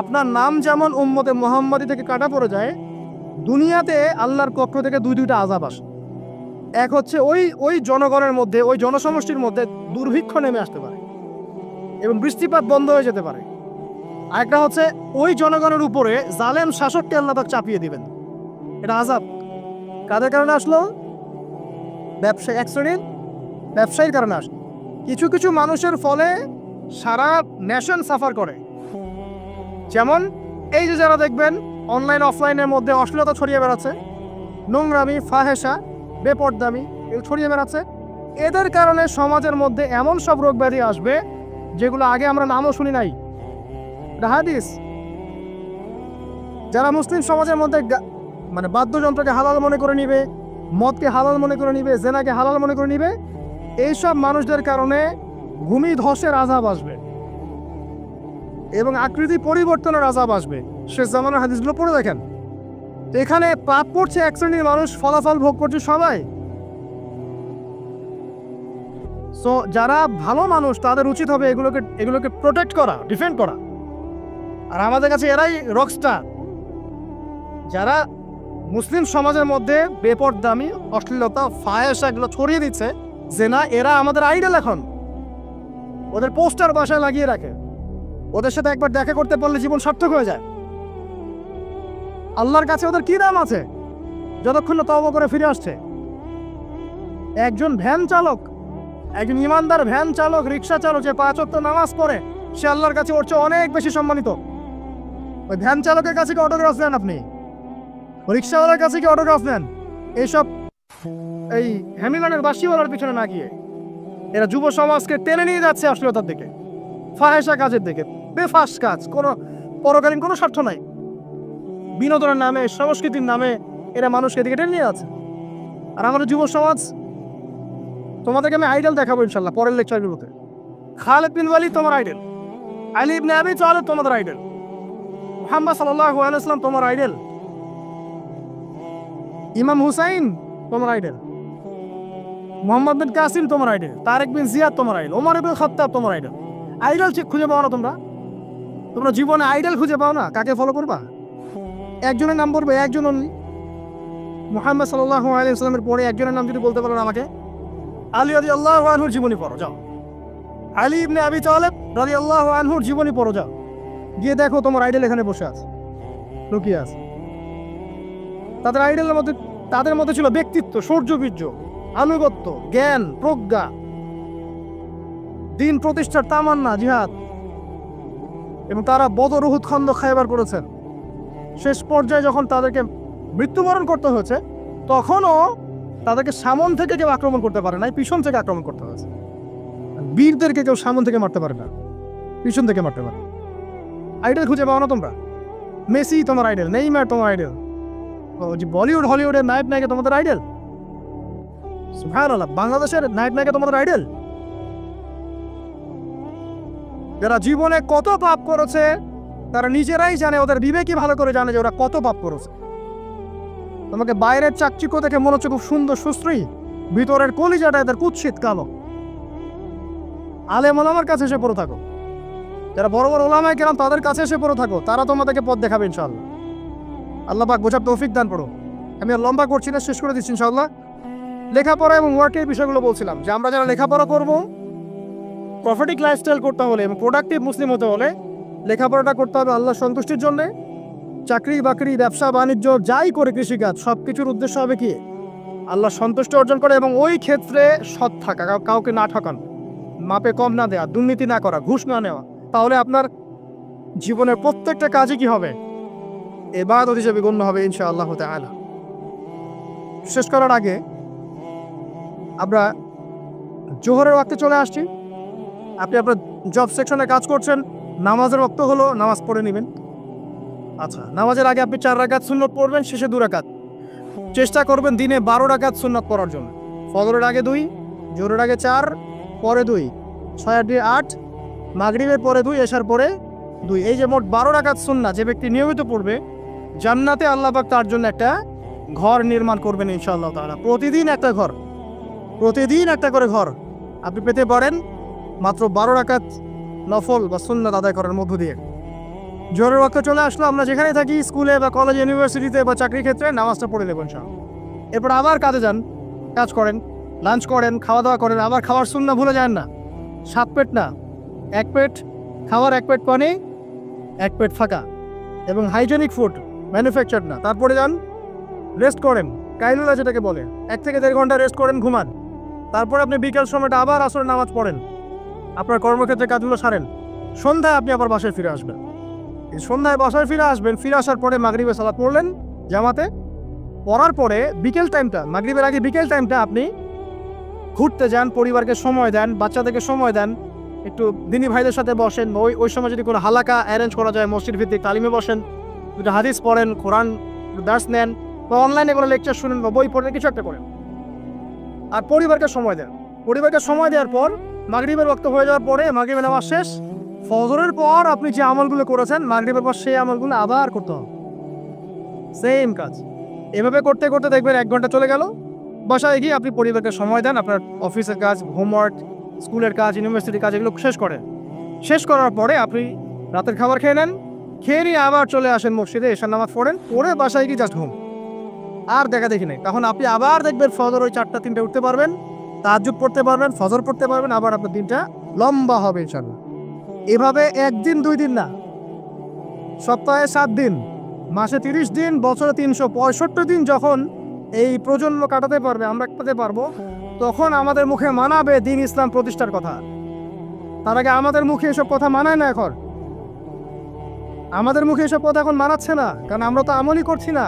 আপনার নাম যেমন উম্মতে মুহাম্মাদি থেকে কাটা পড়ে যায়, দুনিয়াতে আল্লাহর পক্ষ থেকে দুইটা আযাব আসে। এক হচ্ছে ওই জনগণের মধ্যে, ওই জনসমষ্টির মধ্যে দুর্ভিক্ষ নেমে আসতে পারে এবং বৃষ্টিপাত বন্ধ হয়ে যেতে পারে। আরেকটা হচ্ছে ওই জনগণের উপরে জালেম শাসককে আল্লাহ পাক চাপিয়ে দিবেন। এটা আযাব কাদের কারণে আসলো? ব্যবসায়ী, এক শ্রেণীর ব্যবসায়ীর কারণে আসলো। কিছু কিছু মানুষের ফলে সারা নেশন সাফার করে। যেমন এই যে যারা দেখবেন অনলাইন অফলাইনের মধ্যে অশ্লীলতা ছড়িয়ে বেড়াচ্ছে, নোংরামি, ফাহেসা, বেপরদামি এগুলো ছড়িয়ে বেড়াচ্ছে, এদের কারণে সমাজের মধ্যে এমন সব রোগ ব্যাধি আসবে যেগুলো আগে আমরা নামও শুনি নাই। হাদিস। যারা মুসলিম সমাজের মধ্যে মানে বাদ্যযন্ত্রকে হালাল মনে করে নিবে, মদকে হালাল মনে করে নিবে, জেনাকে হালাল মনে করে নিবে, এইসব মানুষদের কারণে ভূমি ধসের আযাব আসবে এবং আকৃতি পরিবর্তনের আযাব আসবে। শেষ জামানার হাদিসগুলো পড়ে দেখেন। তো এখানে পাপ করছে এক শ্রেণীর মানুষ, ফলাফল ভোগ করছে সবাই। সো যারা ভালো মানুষ তাদের উচিত হবে এগুলোকে প্রোটেক্ট করা, ডিফেন্ড করা। আর আমাদের কাছে এরাই রকস্টার, যারা মুসলিম সমাজের মধ্যে বেপরদামি, অশ্লীলতা, ফাহেসা এগুলো ছড়িয়ে দিচ্ছে, জেনা, এরা আমাদের আইডল। এখন ওদের পোস্টার বাসায় লাগিয়ে রাখে, ওদের সাথে একবার দেখা করতে পারলে জীবন সার্থক হয়ে যায়। আল্লাহর কাছে ওদের কি দাম আছে যতক্ষণ না তওবা করে ফিরে আসছে? একজন ভ্যান চালক, একজন ইমানদার ভ্যান চালক, রিক্সা চালক যে 5 ওয়াক্ত নামাজ পড়ে, সে আল্লাহর কাছে ওর চেয়ে অনেক বেশি সম্মানিত। ওই ভ্যান চালকের কাছে কি অটোগ্রাফ নেন আপনি? রিক্সাওয়ালার কাছে কি অটোগ্রাফ নেন? এইসব এই হ্যামিলনের বাসিওয়ালার পিছনে না গিয়ে এরা যুব সমাজকে টেনে নিয়ে যাচ্ছে অশ্লীলতার দিকে, ফাহেসা কাজের দিকে, বেফাস কাজ, কোনো পরকালীন কোনো স্বার্থ নাই। বিনোদনের নামে, সংস্কৃতির নামে এরা মানুষকে দিকে টেনে নিয়ে যাচ্ছে। আর আমাদের যুব সমাজ, তোমাদেরকে আমি আইডল দেখাবো ইনশাল্লাহ পরের লেকচারগুলোতে। খালিদ বিন ওয়ালিদ তোমার আইডল, আলী ইবনে আবি তালিব তোমাদের আইডল, মুহাম্মদ সাল্লাল্লাহু আলাইহি ওয়াসাল্লাম তোমার আইডল, ইমাম হুসাইন তোমার আইডল, মোহাম্মদ বিন কাসিম তোমার আইডল, তারেক বিন জিয়াদ তোমার আইডল, ওমর ইবনে খাত্তাব তোমার আইডল। আইডল খুঁজে পাও না তোমরা জীবনে আইডল খুঁজে পাও না? কাকে ফলো করবা? একজনের নাম বলবে, একজন অনলি, মুহাম্মদ সাল্লাল্লাহু আলাইহি ওয়াসাল্লামের পরে একজনের নাম যদি বলতে পারো না আমাকে, আলী রাদিয়াল্লাহু আনহুর জীবনী পড়ো যাও, আলী ইবনে আবি তালিব রাদিয়াল্লাহু আনহুর জীবনী পড়ো যাও, গিয়ে দেখো তোমার আইডল এখানে বসে আছে, লুকিয়ে আছে। তাদের আইডলের মধ্যে, তাদের মধ্যে ছিল ব্যক্তিত্ব, শৌর্যবীর্য, আনুগত্য, জ্ঞান, প্রজ্ঞা, দিন প্রতিষ্ঠার তামান্না, জিহাদ, এবং তারা বদর, উহুদ, খন্দক, খায়বার করেছেন। শেষ পর্যায়ে যখন তাদেরকে মৃত্যুবরণ করতে হয়েছে, তখনও তাদেরকে সামন থেকে কেউ আক্রমণ করতে পারে না, পিছন থেকে আক্রমণ করতে হয়েছে। বীরদেরকে কেউ সামন থেকে মারতে পারে না, পিছন থেকে মারতে পারে। আইডল খুঁজে পাও না তোমরা? মেসি তোমার আইডল, নেইমার তোমার আইডল, যে বলিউড হলিউডের নায়ক নায়িকা তোমাদের আইডল? সুবহানাল্লাহ, বাংলাদেশের নায়ক নায়িকা তোমাদের আইডল? যারা জীবনে কত পাপ করেছে তারা নিজেরাই জানে, ওদের বিবেকই ভালো করে জানে যে ওরা কত পাপ করেছে। তোমাকে বাইরের চাকচিক্য দেখে মনে হচ্ছে খুব সুন্দর সুশ্রী, ভিতরের কলিজাটা এদের কুৎসিত কালো। আলেম ওলামার কাছে এসে পড়ে থাকো, যারা বড় বড় ওলামায়ে কেরাম তাদের কাছে এসে পড়ে থাকো, তারা তোমাদেরকে পথ দেখাবে ইনশাআল্লাহ। আল্লাহ পাক বোঝার তৌফিক দান করো। আমি আর লম্বা করছি না, শেষ করে দিচ্ছি ইনশাআল্লাহ। লেখাপড়া এবং ওয়ার্কের বিষয়গুলো বলছিলাম যে আমরা যারা লেখাপড়া করব, প্রফিটিক লাইফস্টাইল করতে হলে এবং প্রোডাক্টিভ মুসলিম হতে হলে লেখাপড়াটা করতে হবে আল্লাহ সন্তুষ্টির জন্যে। চাকরি বাকরি ব্যবসা বাণিজ্য যাই করে, কৃষিকাজ, সব কিছুর উদ্দেশ্য হবে কি? আল্লাহ সন্তুষ্টি অর্জন করে এবং ওই ক্ষেত্রে সৎ থাকা, কাউকে না ঠকানো, মাপে কম না দেওয়া, দুর্নীতি না করা, ঘুষ না নেওয়া। তাহলে আপনার জীবনের প্রত্যেকটা কাজে কি হবে? ইবাদত হিসেবে গণ্য হবে ইনশাআল্লাহ তাআলা। শেষ করার আগে আমরা জোহরের ওয়াক্তে চলে আসছি। আপনি আপনার জব সেকশনে কাজ করছেন, নামাজের ওয়াক্ত হলো, নামাজ পড়ে নেবেন। আচ্ছা, নামাজের আগে আপনি 4 রাকাত সুন্নত পড়বেন, শেষে 2 রাকাত। চেষ্টা করবেন দিনে 12 রাকাত সুন্নত পড়ার জন্য। ফজরের আগে 2, জোহরের আগে 4, পরে 2, 6 আর 2 8, মাগরিবের পরে 2, এশার পরে 2। এই যে মোট 12 রাকাত সুন্নাত যে ব্যক্তি নিয়মিত পড়বে, জান্নাতে আল্লাহ পাক তার জন্য একটা ঘর নির্মাণ করবেন ইনশাআল্লাহ তাআলা। প্রতিদিন একটা ঘর, প্রতিদিন একটা করে ঘর আপনি পেতে পারেন মাত্র 12 রাকাত নফল বা সুন্নাত আদায় করার মধ্য দিয়ে। জোহরের ওয়াক্ত চলে আসলো, আমরা যেখানে থাকি, স্কুলে বা কলেজে, ইউনিভার্সিটিতে বা চাকরি ক্ষেত্রে, নামাজটা পড়ে নেবেন ইনশাআল্লাহ। এরপর আবার কাজে যান, কাজ করেন, লাঞ্চ করেন, খাওয়া দাওয়া করেন। আবার খাওয়ার সুন্নাহ ভুলে যান না। 7 পেট না, 1 পেট খাওয়ার, 1 পেট পানি, 1 পেট ফাঁকা, এবং হাইজেনিক ফুড, ম্যানুফ্যাকচার না। তারপরে যান, রেস্ট করেন, কাইলুলা যেটাকে বলে, 1 থেকে 1.5 ঘন্টা রেস্ট করেন, ঘুমান। তারপরে আপনি বিকেল সময়টা আবার আসরের নামাজ পড়েন, আপনার কর্মক্ষেত্রে কাজগুলো সারেন। সন্ধ্যায় আপনি আবার বাসায় ফিরে আসবেন। সন্ধ্যায় বাসায় ফিরে আসবেন, ফিরে আসার পরে মাগরিবের সালাত পড়লেন জামাতে। পড়ার পরে বিকেল টাইমটা, মাগরিবের আগে বিকেল টাইমটা আপনি ঘুরতে যান, পরিবারকে সময় দেন, বাচ্চাদেরকে সময় দেন, একটু দিনী ভাইদের সাথে বসেন। ওই সময় যদি কোনো হালাকা অ্যারেঞ্জ করা যায়, মসজিদ ভিত্তিক তালিমে বসেন, একটু হাদিস পড়েন, কোরআন দার্স নেন, বা অনলাইনে কোনো লেকচার শুনেন বা বই পড়েন, কিছু একটা করেন। আর পরিবারকে সময় দেন। পরিবারকে সময় দেওয়ার পর মাগরিবের ওয়াক্ত হয়ে যাওয়ার পরে, মাগরিবের নামাজ শেষ, ফজরের পর আপনি যে আমলগুলো করেছেন মাগরিবের পর, সেই আমলগুলো আবার করতে হবে, সেম কাজ। এভাবে করতে করতে দেখবেন 1 ঘন্টা চলে গেল। বাসায় গিয়ে আপনি পরিবারকে সময় দেন, আপনার অফিসের কাজ, হোমওয়ার্ক, স্কুলের কাজ, ইউনিভার্সিটির কাজ, এগুলো শেষ করেন। শেষ করার পরে আপনি রাতের খাবার খেয়ে নেন, খেয়ে নিয়ে আবার চলে আসেন মসজিদে, এশার নামাজ পড়েন, পড়ে বাসায় গিয়ে জাস্ট ঘুম, আর দেখা দেখি নেই। তখন আপনি আবার দেখবেন ফজর ওই 4টা 3টে উঠতে পারবেন, তাহাজ্জুদ পড়তে পারবেন, ফজর পড়তে পারবেন, আবার আপনার দিনটা লম্বা হবে ইনশাআল্লাহ। এভাবে 1 দিন 2 দিন না, সপ্তাহে 7 দিন, মাসে 30 দিন, বছরে 365 দিন যখন এই প্রজন্ম কাটাতে পারবে, আমরা কাটাতে পারবো, তখন আমাদের মুখে মানাবে দিন ইসলাম প্রতিষ্ঠার কথা। তার আগে আমাদের মুখে এসব কথা মানায় না। এখন আমাদের মুখে এসব কথা এখন মানাচ্ছে না, কারণ আমরা তো আমলই করছি না।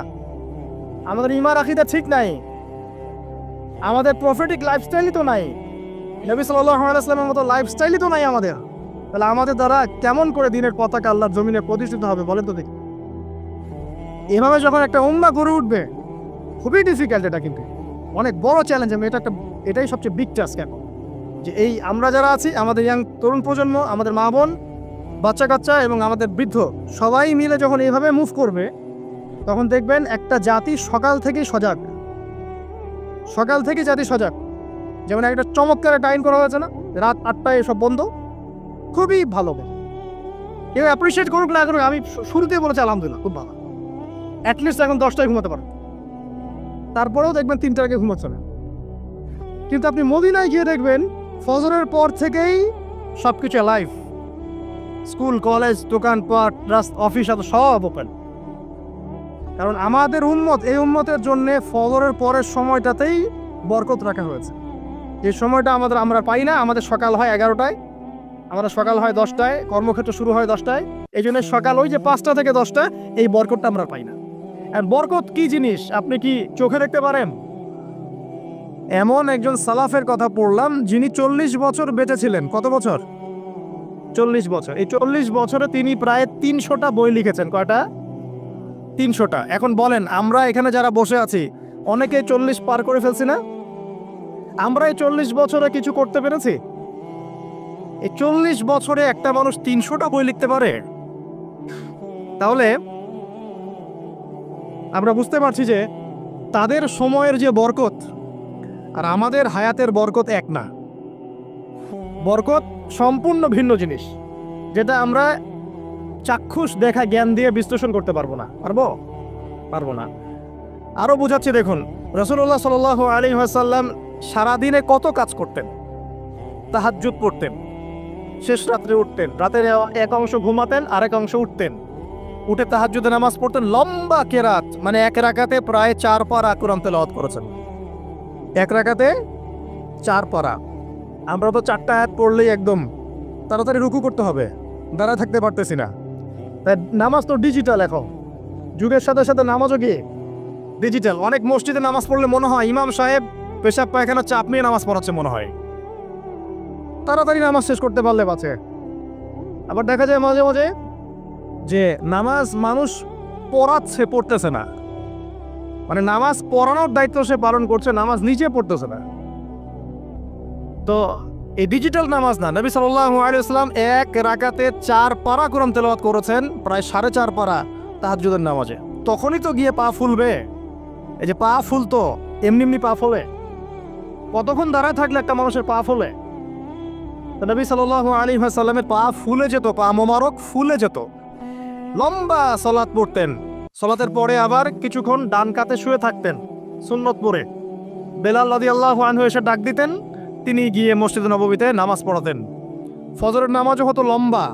আমাদের ঈমান আকীদা ঠিক নাই, আমাদের প্রফিটিক লাইফস্টাইলই তো নাই, নবী সাল্লাল্লাহু আলাইহি ওয়াসাল্লামের মতো লাইফস্টাইলই তো নাই আমাদের। তাহলে আমাদের দ্বারা কেমন করে দিনের পতাকা আল্লাহর জমিনে প্রতিষ্ঠিত হবে বলেন তো দেখি? এভাবে যখন একটা উম্মাহ গড়ে উঠবে, খুবই ডিফিকাল্ট, এটা কিন্তু অনেক বড় চ্যালেঞ্জ। আমি এটাই সবচেয়ে বিগ টাস্ক এখন, যে এই আমরা যারা আছি, আমাদের ইয়াং তরুণ প্রজন্ম, আমাদের মা বোন, বাচ্চা কাচ্চা এবং আমাদের বৃদ্ধ, সবাই মিলে যখন এইভাবে মুভ করবে, তখন দেখবেন একটা জাতি সকাল থেকেই সজাগ, সকাল থেকে জাতি সজাগ। যেমন একটা চমৎকার একটা আইন করা হয়েছে না, রাত 8টায় সব বন্ধ, খুবই ভালো। কেউ অ্যাপ্রিসিয়েট করুক না করুক, আমি শুরুতেই বলেছি আলহামদুলিল্লাহ, খুব ভালো। অ্যাটলিস্ট এখন 10টায় ঘুমাতে পারেন, তারপরেও দেখবেন 3টার আগে ঘুমাচ্ছে না। কিন্তু আপনি মদিনায় গিয়ে দেখবেন ফজরের পর থেকেই সব কিছু লাইভ, স্কুল, কলেজ, দোকানপাট, অফিস, সব ওপেন। কারণ আমাদের উম্মত, এই উম্মতের জন্য ফজরের পরের সময়টাতেই বরকত রাখা হয়েছে। যে সময়টা আমরা পাই না। আমাদের সকাল হয় 11টায়, আমাদের সকাল হয় 10টায়, কর্মক্ষেত্র শুরু হয় 10টায়। এই জন্য সকাল ওই যে 5টা থেকে 10টা, এই বরকতটা আমরা পাই না। আর বরকত কি জিনিস আপনি কি চোখে দেখতে পারেন? এমন একজন সালাফের কথা পড়লাম যিনি 40 বছর বেঁচে ছিলেন। কত বছর? 40 বছর। এই 40 বছরে তিনি প্রায় 300টা বই লিখেছেন। কয়টা? 300টা। এখন বলেন, আমরা এখানে যারা বসে আছি অনেকে 40 পার করে ফেলছি না? আমরা এই 40 বছরে কিছু করতে পেরেছি? এই 40 বছরে একটা মানুষ 300টা বই লিখতে পারে? তাহলে আমরা বুঝতে পারছি যে তাদের সময়ের যে বরকত আর আমাদের হায়াতের বরকত এক না। বরকত সম্পূর্ণ ভিন্ন জিনিস, যেটা আমরা চাক্ষুষ দেখা জ্ঞান দিয়ে বিশ্লেষণ করতে পারবো না। পারবো না। আরও বুঝাচ্ছি, দেখুন, রাসূলুল্লাহ সাল্লাল্লাহু আলাইহি ওয়াসাল্লাম সারাদিনে কত কাজ করতেন। তাহাজ্জুদ পড়তেন, শেষ রাত্রে উঠতেন, রাতের এক অংশ ঘুমাতেন, আরেক অংশ উঠতেন, উঠে তাহাজ্জুদে নামাজ পড়তেন, লম্বা কেরাত, মানে এক রাকাতে প্রায় 4 পারা কোরআন তেলাওয়াত করেছেন। এক রাকাতে 4 পারা। আমরা তো 4টা আয়াত পড়লেই একদম তাড়াতাড়ি রুকু করতে হবে, দাঁড়ায় থাকতে পারতেছি না। তাই নামাজ তো ডিজিটাল, এখন যুগের সাথে সাথে নামাজও গিয়ে ডিজিটাল। অনেক মসজিদে নামাজ পড়লে মনে হয় ইমাম সাহেব পেশাব পায়খানা চাপ নিয়ে নামাজ পড়াচ্ছে মনে হয়। তাড়াতাড়ি নামাজ শেষ করতে পারলে বাঁচে। আবার দেখা যায় মাঝে মাঝে যে নামাজ মানুষ পড়তেছে না, মানে নামাজ পড়ানোর দায়িত্ব সে পালন করছে, নামাজ নিজে পড়তেছে না। তো এই ডিজিটাল নামাজ না। নবী সাল্লাল্লাহু আলাইহি ওয়াসাল্লাম এক রাকাতে 4 পারা কোরআন তেলাওয়াত করেছেন, প্রায় 4.5 পারা তাহাজ্জুদের নামাজে। তখনই তো গিয়ে পা ফুলবে। এই যে পা ফুলতো, এমনি এমনি পা ফলে? কতক্ষণ দাঁড়ায় থাকলে একটা মানুষের পা ফলে? তো নবী সাল্লাল্লাহু আলাইহি ওয়াসাল্লামের পা ফুলে যেত, পা মোবারক ফুলে যেত। লম্বা সালাত পড়তেন, সালাতের পরে আবার কিছুক্ষণ ডান কাতে শুয়ে থাকতেন সুন্নত পড়ে। বেলাল রাদিয়াল্লাহু আনহু এসে ডাক দিতেন, তিনি গিয়ে মসজিদে নববীতে নামাজ পড়াতেন। ফজরের নামাজও হতো লম্বা,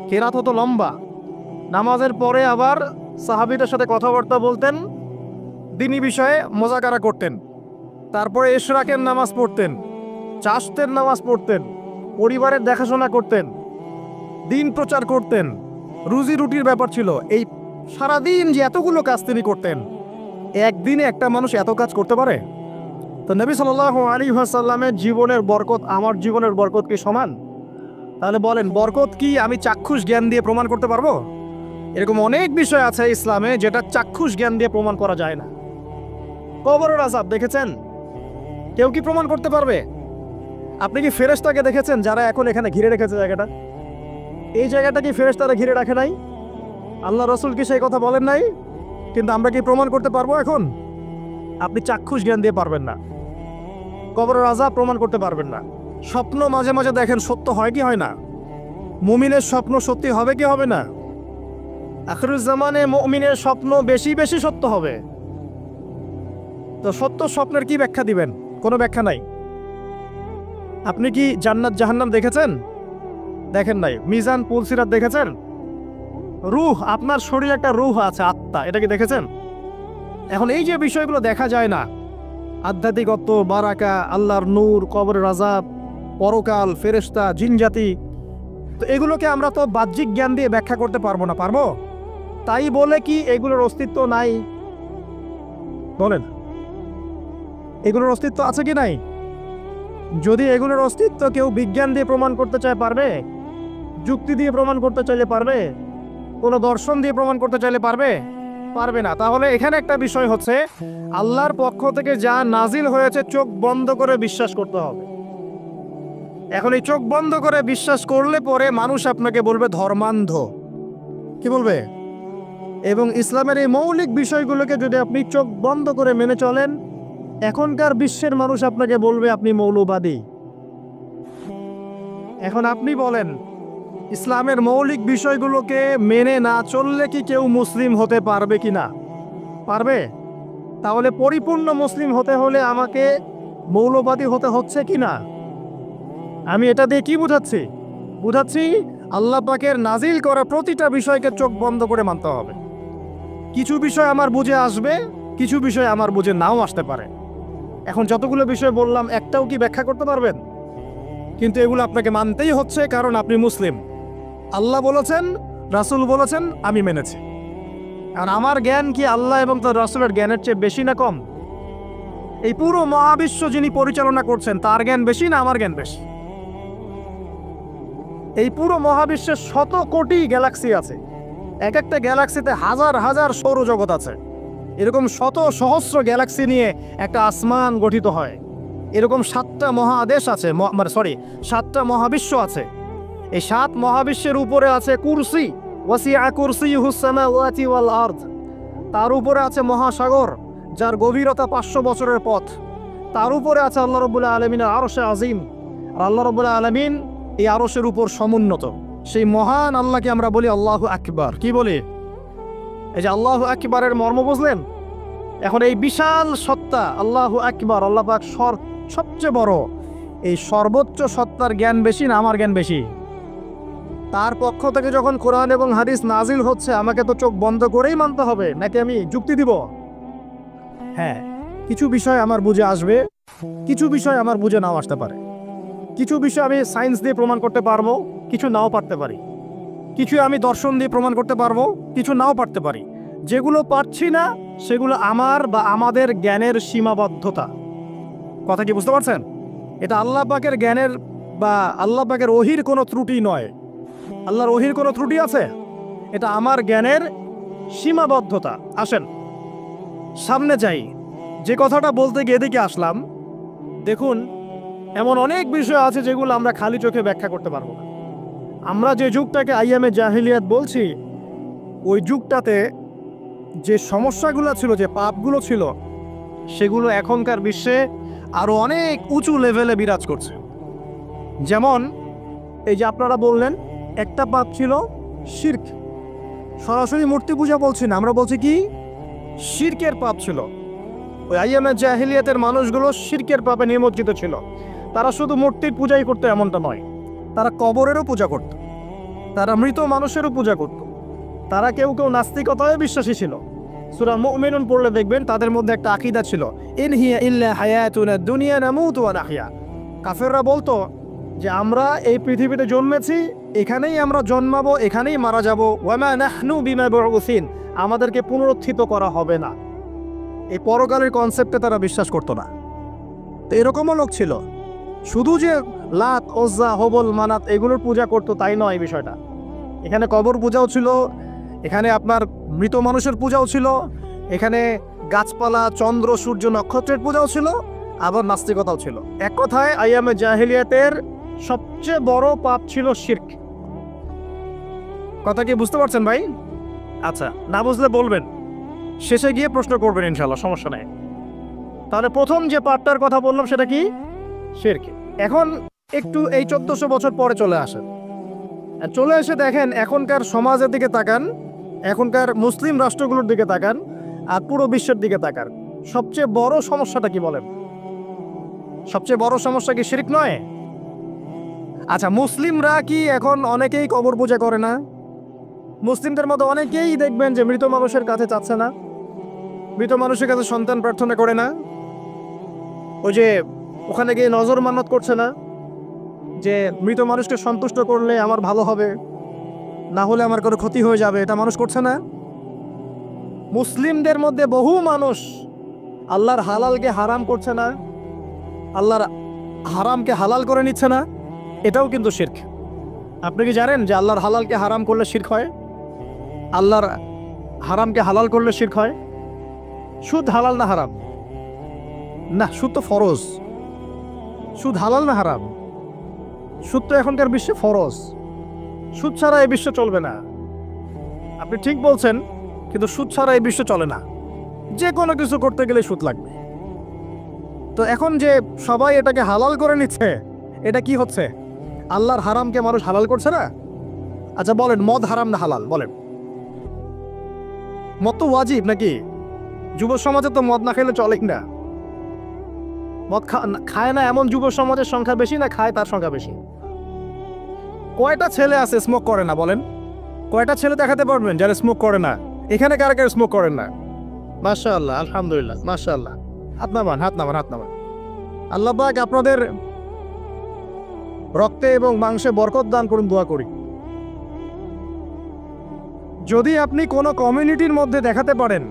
কেরাত হতো লম্বা। নামাজের পরে আবার সাহাবীদের সাথে কথাবার্তা বলতেন, দ্বীনি বিষয়ে মোজাকারা করতেন। তারপরে ইশরাকের নামাজ পড়তেন, চাশতের নামাজ পড়তেন, পরিবারের দেখাশোনা করতেন, দিন প্রচার করতেন, রুজি রুটির ব্যাপার ছিল। এই সারাদিন যে এতগুলো কাজ তিনি করতেন, একদিনে একটা মানুষ এত কাজ করতে পারে? তো নবী সাল্লাল্লাহু আলাইহি ওয়াসাল্লামের জীবনের বরকত আমার জীবনের বরকত কি সমান? তাহলে বলেন, বরকত কি আমি চাক্ষুষ জ্ঞান দিয়ে প্রমাণ করতে পারবো? এরকম অনেক বিষয় আছে ইসলামে যেটা চাক্ষুষ জ্ঞান দিয়ে প্রমাণ করা যায় না। কবরের আযাব দেখেছেন? কেউ কি প্রমাণ করতে পারবে? আপনি কি ফেরেশতাকে দেখেছেন যারা এখন এখানে ঘিরে রেখেছে জায়গাটা? এই জায়গাটা কি ফেরেশতারা ঘিরে রাখে নাই? আল্লাহ রাসূল কি সেই কথা বলেন নাই? কিন্তু আমরা কি প্রমাণ করতে পারবো এখন? আপনি চাক্ষুষ জ্ঞান দিয়ে পারবেন না। কবরের আযাব প্রমাণ করতে পারবেন না। স্বপ্ন মাঝে মাঝে দেখেন, সত্য হয় কি হয় না? মুমিনের স্বপ্ন সত্যি হবে কি হবে না? আখিরুজ জামানে মুমিনের স্বপ্ন বেশি বেশি সত্য হবে। তো সত্য স্বপ্নের কি ব্যাখ্যা দিবেন? কোনো ব্যাখ্যা নাই। আপনি কি জান্নাত জাহান্নাম দেখেছেন? দেখেন নাই। মিজান পুলসিরাত দেখেছেন? রূহ, আপনার শরীরে একটা রূহ আছে, আত্মা, এটা কি দেখেছেন? এখন এই যে বিষয়গুলো দেখা যায় না, আধ্যাত্মিকত্ব, বারাকা, আল্লাহর নূর, কবরের আযাব, পরকাল, ফেরেশতা, জিনজাতি, তো এগুলোকে আমরা তো বাহ্যিক জ্ঞান দিয়ে ব্যাখ্যা করতে পারবো না। পারবো? তাই বলে কি এগুলোর অস্তিত্ব নাই? বলেন, এগুলোর অস্তিত্ব আছে কি নাই? যদি এগুলোর অস্তিত্ব কেউ বিজ্ঞান দিয়ে প্রমাণ করতে চায় পারবে? যুক্তি দিয়ে প্রমাণ করতে চাইলে পারবে? কোনো দর্শন দিয়ে প্রমাণ করতে চাইলে পারবে? পারবে না। তাহলে এখানে একটা বিষয় হচ্ছে, আল্লাহর পক্ষ থেকে যা নাজিল হয়েছে চোখ বন্ধ করে বিশ্বাস করতে হবে। এখন এই চোখ বন্ধ করে বিশ্বাস করলে পরে মানুষ আপনাকে বলবে ধর্মান্ধ। কি বলবে? এবং ইসলামের এই মৌলিক বিষয়গুলোকে যদি আপনি চোখ বন্ধ করে মেনে চলেন, এখনকার বিশ্বের মানুষ আপনাকে বলবে আপনি মৌলবাদী। এখন আপনি বলেন, ইসলামের মৌলিক বিষয়গুলোকে মেনে না চললে কি কেউ মুসলিম হতে পারবে কি না? পারবে? তাহলে পরিপূর্ণ মুসলিম হতে হলে আমাকে মৌলবাদী হতে হচ্ছে কি না? আমি এটা দিয়ে কি বুঝাচ্ছি? বুঝাচ্ছি আল্লাহ পাকের নাজিল করা প্রতিটা বিষয়কে চোখ বন্ধ করে মানতে হবে। কিছু বিষয় আমার বুঝে আসবে, কিছু বিষয় আমার বুঝে নাও আসতে পারে। এখন যতগুলো বিষয় বললাম, একটাও কি ব্যাখ্যা করতে পারবেন? কিন্তু এগুলো আপনাকে মানতেই হচ্ছে, কারণ আপনি মুসলিম। আল্লাহ বলেছেন, রাসূল বলেছেন, আমি মেনেছি। আর আমার জ্ঞান কি আল্লাহ এবং তার রাসূলের জ্ঞানের চেয়ে বেশি না কম? এই পুরো মহাবিশ্ব যিনি পরিচালনা করছেন তার জ্ঞান বেশি না আমার জ্ঞান বেশি? এই পুরো মহাবিশ্বে শত কোটি গ্যালাক্সি আছে, এক একটা গ্যালাক্সিতে হাজার হাজার সৌরজগৎ আছে। এরকম শত সহস্র গ্যালাক্সি নিয়ে একটা আসমান গঠিত হয়। এরকম 7টা মহাদেশ আছে, সাতটা মহাবিশ্ব আছে। এই 7 মহাবিশ্বের উপরে আছে কুরসি, ওয়াসিআ কুরসিয়ুহুস সামাওয়াতি ওয়াল আরদ। তার উপরে আছে মহাসাগর যার গভীরতা 500 বছরের পথ। তার উপরে আছে আল্লাহ রাব্বুল আলামিনের আরশে আজিম। আর আল্লাহ রাব্বুল আলামিন এই আরশের উপর সমুন্নত। সেই মহান আল্লাহকে আমরা বলি আল্লাহু আকবার। কি বলি? এই যে আল্লাহু আকবারের মর্ম বুঝলেন? এখন এই বিশাল সত্তা আল্লাহু আকবার, আল্লাহ পাক সবচেয়ে বড়, এই সর্বোচ্চ সত্তার জ্ঞান বেশি না আমার জ্ঞান বেশি? তার পক্ষ থেকে যখন কোরআন এবং হাদিস নাজিল হচ্ছে আমাকে তো চোখ বন্ধ করেই মানতে হবে, নাকি আমি যুক্তি দিব? হ্যাঁ, কিছু বিষয় আমার বুঝে আসবে, কিছু বিষয় আমার বুঝে নাও আসতে পারে। কিছু বিষয় আমি সায়েন্স দিয়ে প্রমাণ করতে পারবো, কিছু নাও পারতে পারি। কিছু আমি দর্শন দিয়ে প্রমাণ করতে পারবো, কিছু নাও পারতে পারি। যেগুলো পারছি না সেগুলো আমার বা আমাদের জ্ঞানের সীমাবদ্ধতা। কথা কি বুঝতে পারছেন? এটা আল্লাহ পাকের জ্ঞানের বা আল্লাহ পাকের ওহির কোনো ত্রুটি নয়। আল্লাহর ওহির কোনো ত্রুটি আছে? এটা আমার জ্ঞানের সীমাবদ্ধতা। আসেন সামনে যাই। যে কথাটা বলতে গিয়ে এদিকে আসলাম, দেখুন এমন অনেক বিষয় আছে যেগুলো আমরা খালি চোখে ব্যাখ্যা করতে পারবো না। আমরা যে যুগটাকে আইয়ামে জাহিলিয়াত বলছি, ওই যুগটাতে যে সমস্যাগুলো ছিল, যে পাপগুলো ছিল, সেগুলো এখনকার বিশ্বে আরো অনেক উঁচু লেভেলে বিরাজ করছে। যেমন এই যে আপনারা বললেন একটা পাপ ছিল শিরক। সরাসরি মূর্তি পূজা বলছি না, আমরা বলছি কি শিরকের পাপ ছিল। ওই আইয়ামে জাহিলিয়াতের মানুষগুলো শিরকের পাপে নিমজ্জিত ছিল। তারা শুধু মূর্তির পূজাই করতো এমনটা নয়, তারা কবরেরও পূজা করত, তারা মৃত মানুষেরও পূজা করত, তারা কেউ কেউ নাস্তিকতায় বিশ্বাসী ছিল। সূরা মুমিনুন পড়লে দেখবেন তাদের মধ্যে একটা আকীদা ছিল, ইন হিয়া ইল্লা হায়াতুনা দুনিয়া নামুতু ওয়া নাহইয়া। কাফেররা বলতো যে আমরা এই পৃথিবীতে জন্মেছি, এখানেই আমরা জন্মাবো, এখানেই মারা যাব, ওয়া মা নাহনু বিমাবউসিন, আমাদেরকে পুনরুত্থিত করা হবে না। এই পরকালের কনসেপ্টে তারা বিশ্বাস করতো না। তো এরকমও লোক ছিল। শুধু যে লাত, ওজ্জা, হবল, মানাত এগুলোর পূজা করতো তাই নয় এই বিষয়টা। এখানে কবর পূজাও ছিল, এখানে আপনার মৃত মানুষের পূজাও ছিল, এখানে গাছপালা, চন্দ্র, সূর্য, নক্ষত্রের পূজাও ছিল, আবার নাস্তিকতাও ছিল। এক কথায় আইয়ামে জাহিলিয়াতের সবচেয়ে বড় পাপ ছিল শিরক। কথা কি বুঝতে পারছেন ভাই? আচ্ছা, না বুঝলে বলবেন, শেষে গিয়ে প্রশ্ন করবেন ইনশাল্লাহ, সমস্যা নেই। তাহলে প্রথম যে পাপটার কথা বললাম সেটা কি? শিরক। এখন একটু এই 1400 বছর পরে চলে আসেন, চলে এসে দেখেন এখনকার সমাজের দিকে তাকান, এখনকার মুসলিম রাষ্ট্রগুলোর দিকে তাকান, আর পুরো বিশ্বের দিকে তাকান। সবচেয়ে বড় সমস্যাটা কি বলেন? সবচেয়ে বড় সমস্যা কি শিরক নয়? আচ্ছা, মুসলিমরা কি এখন অনেকেই কবর পূজা করে না? মুসলিমদের মধ্যে অনেকেই দেখবেন যে মৃত মানুষের কাছে চাচ্ছে না, মৃত মানুষের কাছে সন্তান প্রার্থনা করে না, ওই যে ওখানে গিয়ে নজর মান্নত করছে না যে মৃত মানুষকে সন্তুষ্ট করলে আমার ভালো হবে, না হলে আমার কোনো ক্ষতি হয়ে যাবে, এটা মানুষ করছে না। মুসলিমদের মধ্যে বহু মানুষ আল্লাহর হালালকে হারাম করছে না, আল্লাহর হারামকে হালাল করে নিচ্ছে না, এটাও কিন্তু শিরক। আপনি কি জানেন যে আল্লাহর হালালকে হারাম করলে শিরক হয়? আল্লাহর হারামকে হালাল করলে শিরক হয়। সুদ হালাল না হারাম? না, সুদ তো ফরজ। সুদ হালাল না হারাম? সুদ তো এখনকার বিশ্বে ফরজ। সুদ ছাড়া এই বিশ্ব চলবে না। আপনি ঠিক বলছেন, কিন্তু সুদ ছাড়া এই বিশ্ব চলে না। যে কোনো কিছু করতে গেলে সুদ লাগবে। তো এখন যে সবাই এটাকে হালাল করে নিচ্ছে, এটা কি হচ্ছে? আল্লাহর হারামকে মানুষ হালাল করছে না? আচ্ছা বলেন, মদ হারাম না হালাল? বলেন। মদ তো ওয়াজিব নাকি? যুব সমাজে তো মদ না খেলে চলেই না। মদ খায় না এমন যুব সমাজের সংখ্যা বেশি না খায় তার সংখ্যা বেশি? কয়টা ছেলে আছে স্মোক করে না? বলেন, কয়টা ছেলে দেখাতে পারবেন যারা স্মোক করে না? এখানে কারা কারা স্মোক করেন না? মাশাআল্লাহ, আলহামদুলিল্লাহ, মাশাআল্লাহ। হাত নামান, হাত নামান, হাত নামান। আল্লাহ পাক আপনাদের রক্তে এবং মাংসে বরকত দান করুন, দোয়া করি। যদি আপনি কোনো কমিউনিটির মধ্যে দেখাতে পারেন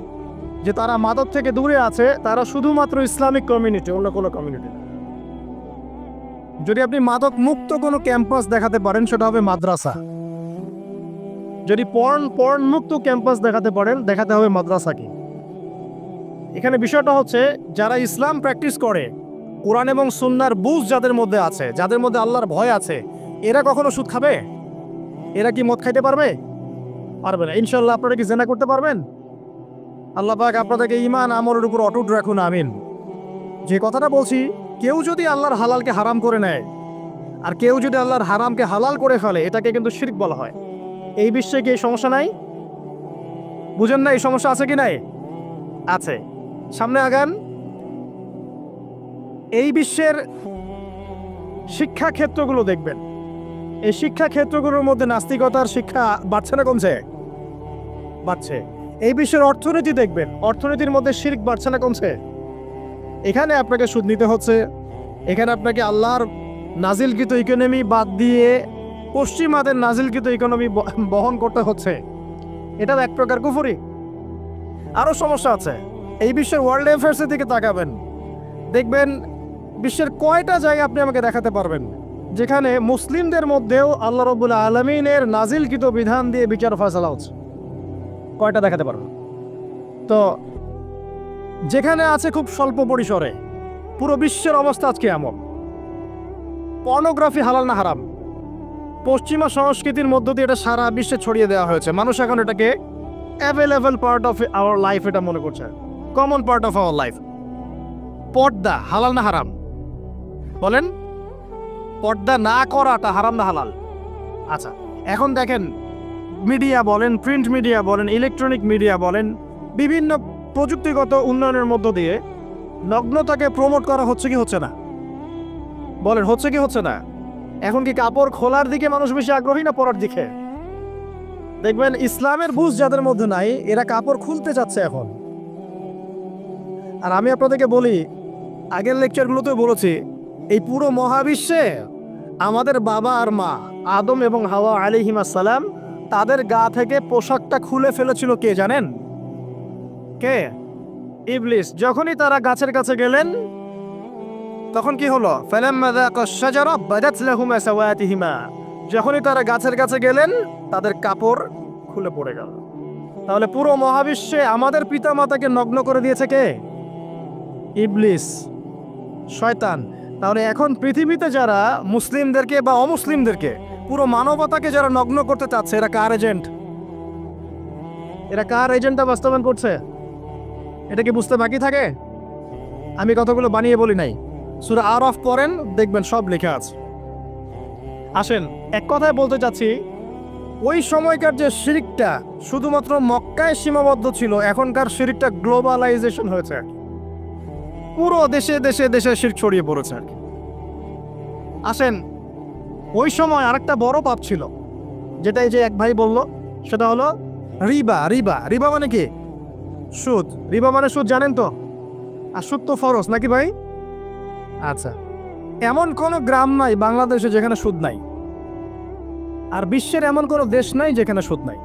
যে তারা মাদক থেকে দূরে আছে, তারা শুধুমাত্র ইসলামিক কমিউনিটি, অন্য কোনো কমিউনিটি না। যদি আপনি মাদক মুক্ত কোনো ক্যাম্পাস দেখাতে পারেন, সেটা হবে মাদ্রাসা। যদি পর্ন মুক্ত ক্যাম্পাস দেখাতে হবে মাদ্রাসা কি। এখানে বিষয়টা হচ্ছে, যারা ইসলাম প্র্যাকটিস করে, কোরআন এবং সুন্নাহর বুঝ যাদের মধ্যে আছে, যাদের মধ্যে আল্লাহর ভয় আছে, এরা কখনো সুদ খাবে? এরা কি মদ খাইতে পারবে? পারবে না। ইনশাল্লাহ আপনারা কি জেনা করতে পারবেন? আল্লাহ পাক আপনাদেরকে ঈমান আমলের উপর অটুট রাখুন, আমিন। যে কথাটা বলছি, কেউ যদি আল্লাহর হালালকে হারাম করে নেয় আর কেউ যদি আল্লাহর হারামকে হালাল করে ফেলে, এটাকে কিন্তু শিরক বলা হয়। এই বিশ্বে কি এই সমস্যা নাই? বুঝেন না এই সমস্যা আছে কি নাই? আছে। সামনে আগান। এই বিশ্বের শিক্ষা ক্ষেত্রগুলো দেখবেন, এই শিক্ষা ক্ষেত্রগুলোর মধ্যে নাস্তিকতার শিক্ষা বাড়ছে না কমছে? বাড়ছে। এই বিশ্বের অর্থনীতি দেখবেন, অর্থনীতির মধ্যে শিরক বাড়ছে না কমছে? এখানে আপনাকে সুদ নিতে হচ্ছে, এখানে আপনাকে আল্লাহর নাজিলকৃত ইকোনমি বাদ দিয়ে পশ্চিমাদের নাজিলকৃত ইকোনমি বহন করতে হচ্ছে। এটা এক প্রকার কুফরি। আরও সমস্যা আছে। এই বিশ্বের ওয়ার্ল্ড অ্যাফেয়ার্সের দিকে তাকাবেন, দেখবেন বিশ্বের কয়টা জায়গা আপনি আমাকে দেখাতে পারবেন যেখানে মুসলিমদের মধ্যেও আল্লাহ রাব্বুল আলামিনের নাজিলকৃত বিধান দিয়ে বিচার ফয়সালা হচ্ছে? কয়টা দেখাতে পারবেন? তো যেখানে আছে খুব স্বল্প পরিসরে। পুরো বিশ্বের অবস্থা আজকে এমন। পর্নোগ্রাফি হালাল না হারাম? পশ্চিমা সংস্কৃতির মধ্য দিয়ে এটা সারা বিশ্বে ছড়িয়ে দেওয়া হয়েছে। মানুষ এখন এটাকে available part of our life এটা মনে করছে, common part of our life. পর্দা হালাল না হারাম? বলেন, পর্দা না করাটা হারাম না হালাল? আচ্ছা, এখন দেখেন, মিডিয়া বলেন, প্রিন্ট মিডিয়া বলেন, ইলেকট্রনিক মিডিয়া বলেন, বিভিন্ন প্রযুক্তিগত উন্নয়নের মধ্য দিয়ে নগ্নতাকে প্রমোট করা হচ্ছে কি হচ্ছে না? বলেন, হচ্ছে কি হচ্ছে না? এখন কি কাপড় খোলার দিকে মানুষ বেশি আগ্রহী না পরার দিকে? দেখবেন ইসলামের বুঝ যাদের মধ্যে নাই, এরা কাপড় খুলতে চাচ্ছে এখন। আর আমি আপনাদেরকে বলি, আগের লেকচারগুলোতেও বলেছি, এই পুরো মহাবিশ্বে আমাদের বাবা আর মা আদম এবং হাওয়া আলাইহিস সালাম, তাদের গা থেকে পোশাকটা খুলে ফেলেছিল কে জানেন? কে? ইবলিস। যখনই তারা গাছের কাছে গেলেন, তখন কি হলো? ফালাম্মা যাকা আশ-শাজারা বাদাত লাহুমা সাওয়াতিহিমা। যখনই তারা গাছের কাছে গেলেন, তাদের কাপড় খুলে পড়ে গেল। তাহলে পুরো মহাবিশ্বে আমাদের পিতামাতাকে নগ্ন করে দিয়েছে কে? ইবলিস, শয়তান। তাহলে এখন পৃথিবীতে যারা মুসলিমদেরকে বা অমুসলিমদেরকে, পুরো মানবতাকে যারা নগ্ন করতে চাচ্ছে, এরা কার এজেন্ট? এরা কার এজেন্টটা বাস্তবায়ন করছে? এটা কি বুঝতে বাকি থাকে? আমি কথাগুলো বানিয়ে বলি নাই। সূরা আরাফ পড়েন, দেখবেন সব লেখা আছে। আসেন, এক কথায় বলতে চাচ্ছি, ওই সময়কার যে শিরকটা শুধুমাত্র মক্কায় সীমাবদ্ধ ছিল, এখনকার শিরকটা গ্লোবালাইজেশন হয়েছে। পুরো দেশে দেশে দেশে শিরক ছড়িয়ে পড়েছে আর কি। আসেন, ওই সময় আরেকটা বড় পাপ ছিল, যেটা এই যে এক ভাই বলল, সেটা হলো রিবা। রিবা, রিবা মানে কি? সুদ। রিবা মানে সুদ, জানেন তো? আর সুদ তো ফরজ নাকি ভাই? আচ্ছা, এমন কোনো গ্রাম নাই বাংলাদেশে যেখানে সুদ নাই, আর বিশ্বের এমন কোনো দেশ নাই যেখানে সুদ নাই।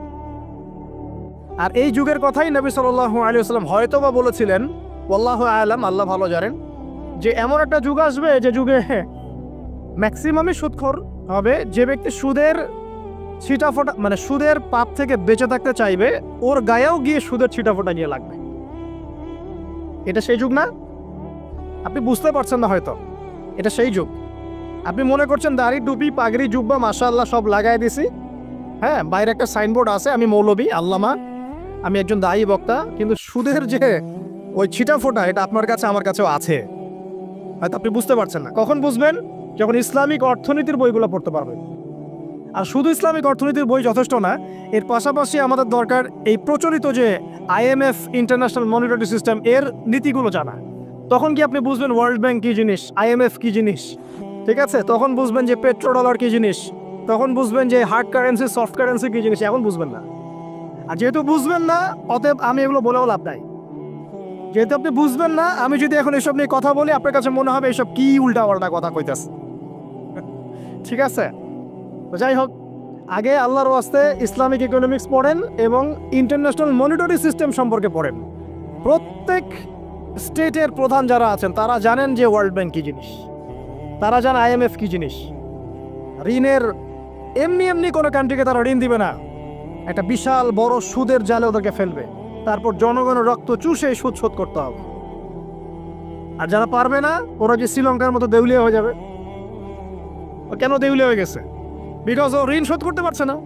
আর এই যুগের কথাই নবী সাল্লাল্লাহু আলাইহি ওয়াসাল্লাম হয়তো বা বলেছিলেন, আল্লাহু আ'লাম, আল্লাহ ভালো জানেন, যে এমন একটা যুগ আসবে যে যুগে ম্যাক্সিমামই সুদখোর হবে। যে ব্যক্তি সুদের ছিটাফোটা, মানে সুদের পাপ থেকে বেঁচে থাকতে চাইবে, ওর গায়েও গিয়ে সুদের ছিটাফোটা গিয়ে লাগবে। এটা সেই যুগ না? আপনি বুঝতে পারছেন না হয়তো, এটা সেই যুগ। আপনি মনে করছেন দাড়ি, টুপি, পাগড়ি, জুব্বা মাশাআল্লাহ সব লাগাই দিছি, হ্যাঁ, বাইরে একটা সাইনবোর্ড আছে, আমি মৌলবী, আল্লামা, আমি একজন দায়ী বক্তা, কিন্তু সুদের যে ওই ছিটাফোটা, এটা আপনার কাছে আমার কাছেও আছে। হয়তো আপনি বুঝতে পারছেন না। কখন বুঝবেন? যখন ইসলামিক অর্থনীতির বইগুলো পড়তে পারবেন। আর শুধু ইসলামিক অর্থনীতির বই যথেষ্ট না, এর পাশাপাশি আমাদের দরকার এই প্রচলিত যে IMF, ইন্টারন্যাশনাল মনিটারি সিস্টেম, এর নীতিগুলো জানা। তখন কি আপনি বুঝবেন ওয়ার্ল্ড ব্যাংক কী জিনিস, IMF কী জিনিস, ঠিক আছে? তখন বুঝবেন যে পেট্রো ডলার কী জিনিস, তখন বুঝবেন যে হার্ড কারেন্সি, সফট কারেন্সি কী জিনিস। এখন বুঝবেন না। আর যেহেতু বুঝবেন না, অতএব আমি এগুলো বলেও লাভ নাই। যেহেতু আপনি বুঝবেন না, আমি যদি এখন এসব নিয়ে কথা বলি, আপনার কাছে মনে হবে এসব কি উল্টা পাল্টা কথা কইতাছে। ঠিক আছে? তো যাই হোক, আগে আল্লাহর ওয়াস্তে ইসলামিক ইকোনমিক্স পড়েন এবং ইন্টারন্যাশনাল মনিটারি সিস্টেম সম্পর্কে পড়েন। প্রত্যেক স্টেটের প্রধান যারা আছেন তারা জানেন যে ওয়ার্ল্ড ব্যাংক কী জিনিস, তারা জানে IMF কী জিনিস। ঋণের এমনি এমনি কোনো কান্ট্রিকে তারা ঋণ দিবে না, একটা বিশাল বড় সুদের জালে ওদেরকে ফেলবে, তারপর জনগণের রক্ত চুষে সুদ শোধ করতে হবে। আর যারা পারবে না ওরা যে শ্রীলঙ্কার মতো দেউলিয়া হয়ে যাবে। ও কেন দেউলিয়া হয়ে গেছে? বিকজ ও ঋণ শোধ করতে পারছে না,